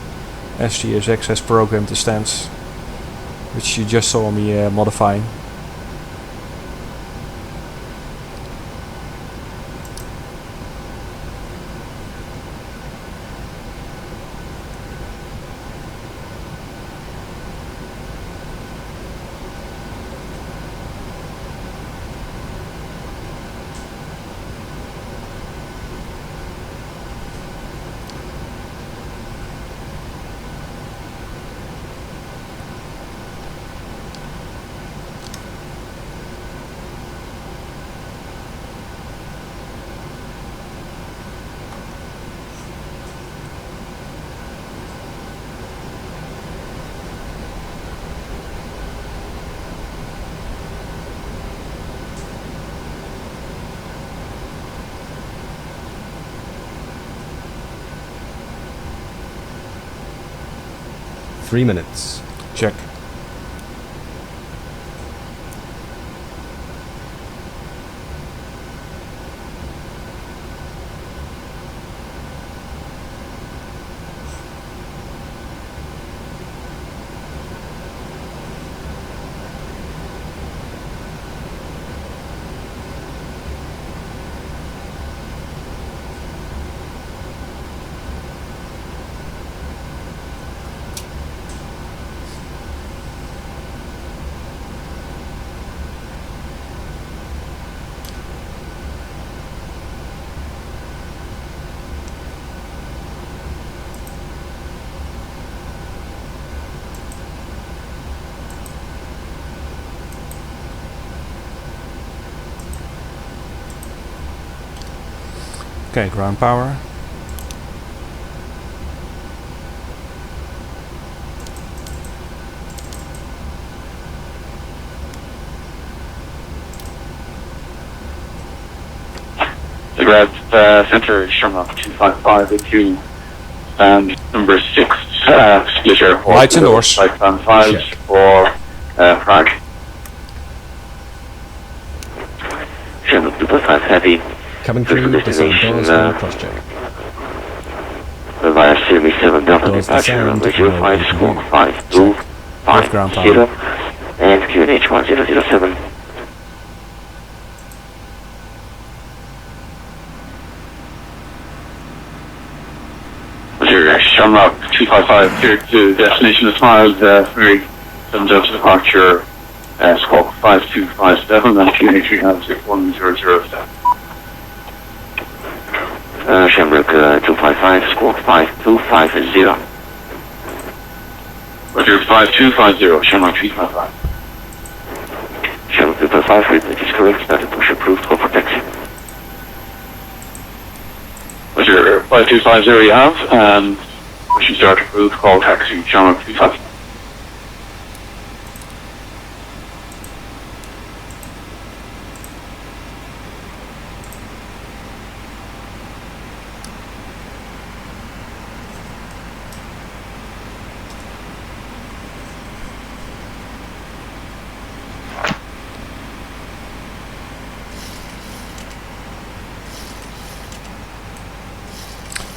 as GSX has programmed the stands, which you just saw me modifying. Three minutes. Check. Okay, ground power. Grab center Sherlock 255 into number 6 Split Airport. Lights and doors. Flight plan 5 for Prague. Sherlock 255 heavy. Cabin crew, descend doors and cross-check. Via Series 7 Delta departure, runway 05, squawk 5250, and QNH 1007. Shamrock 255 cleared to destination of Smiles, ferry 7 Delta departure, squawk 5257, and QNH we have 61007. Shamrock 255, squawk 5250. Roger, 5250, Shamrock 255. Shamrock 255, report is correct, status push approved, call for taxi. Roger, 5250 you have, and pushing start approved, call taxi, Shamrock 255.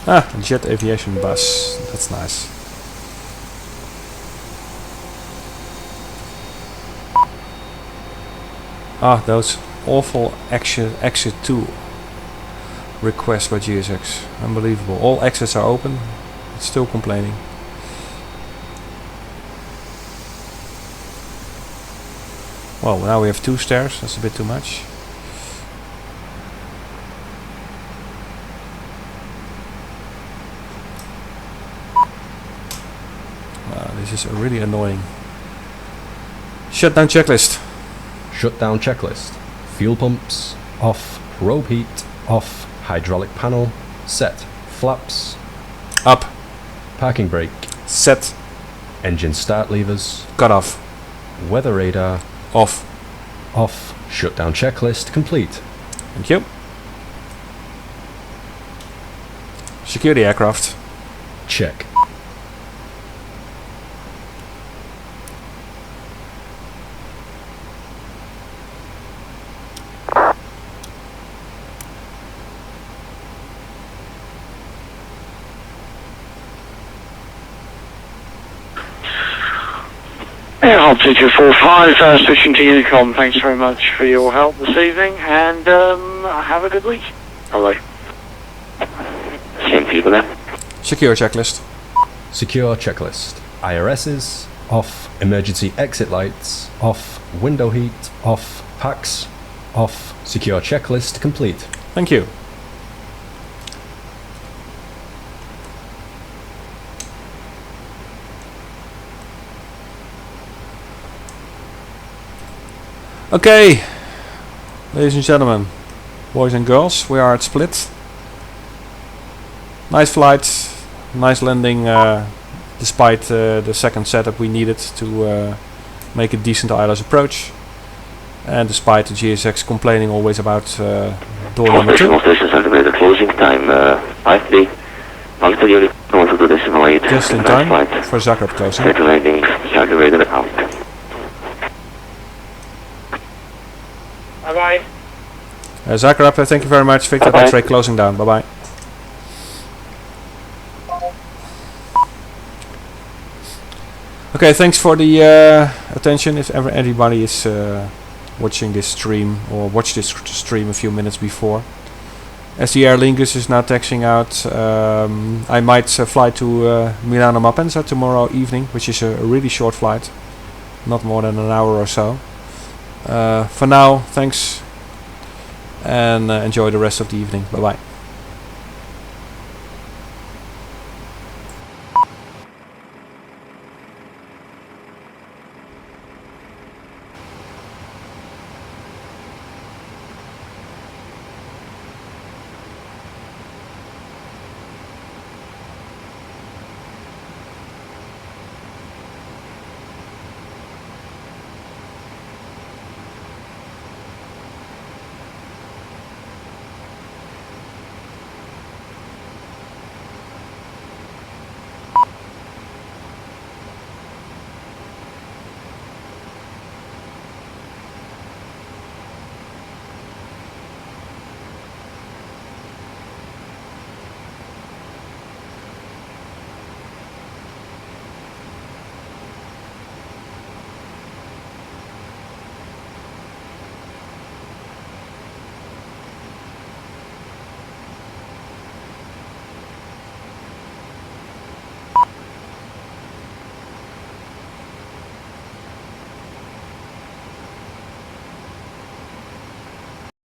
Ah, a jet aviation bus. That's nice. Ah, those awful exit 2 requests by GSX. Unbelievable. All exits are open. It's still complaining. Well, now we have 2 stairs. That's a bit too much. This is really annoying. Shutdown checklist. Shutdown checklist. Fuel pumps off. Robe heat off. Hydraulic panel set. Flaps up. Parking brake set. Engine start levers cut off. Weather radar off. Off. Shutdown checklist complete. Thank you. Secure the aircraft. Check. Yeah, 2245, switching to Unicom. Thanks very much for your help this evening, and have a good week. Bye. Same people there. Secure checklist. Secure checklist. IRSs off. Emergency exit lights off. Window heat off. Packs off. Secure checklist complete. Thank you. Okay, ladies and gentlemen, boys and girls, we are at Split. Nice flight, nice landing, despite the second setup we needed to make a decent ILS approach. And despite the GSX complaining always about door number 2. The closing time, 5-3. Punctual unit, north of the decimal 8. Just in time for Zagreb closing. Set landing, calculated out. Bye-bye. Zagreb, thank you very much. Victor X-ray closing down. Bye-bye. Okay, thanks for the attention. If ever anybody is watching this stream or watched this stream a few minutes before, as the Aer Lingus is now taxiing out, I might fly to Milano Malpensa tomorrow evening, which is a really short flight, not more than an hour or so. For now, thanks, and enjoy the rest of the evening. Bye bye.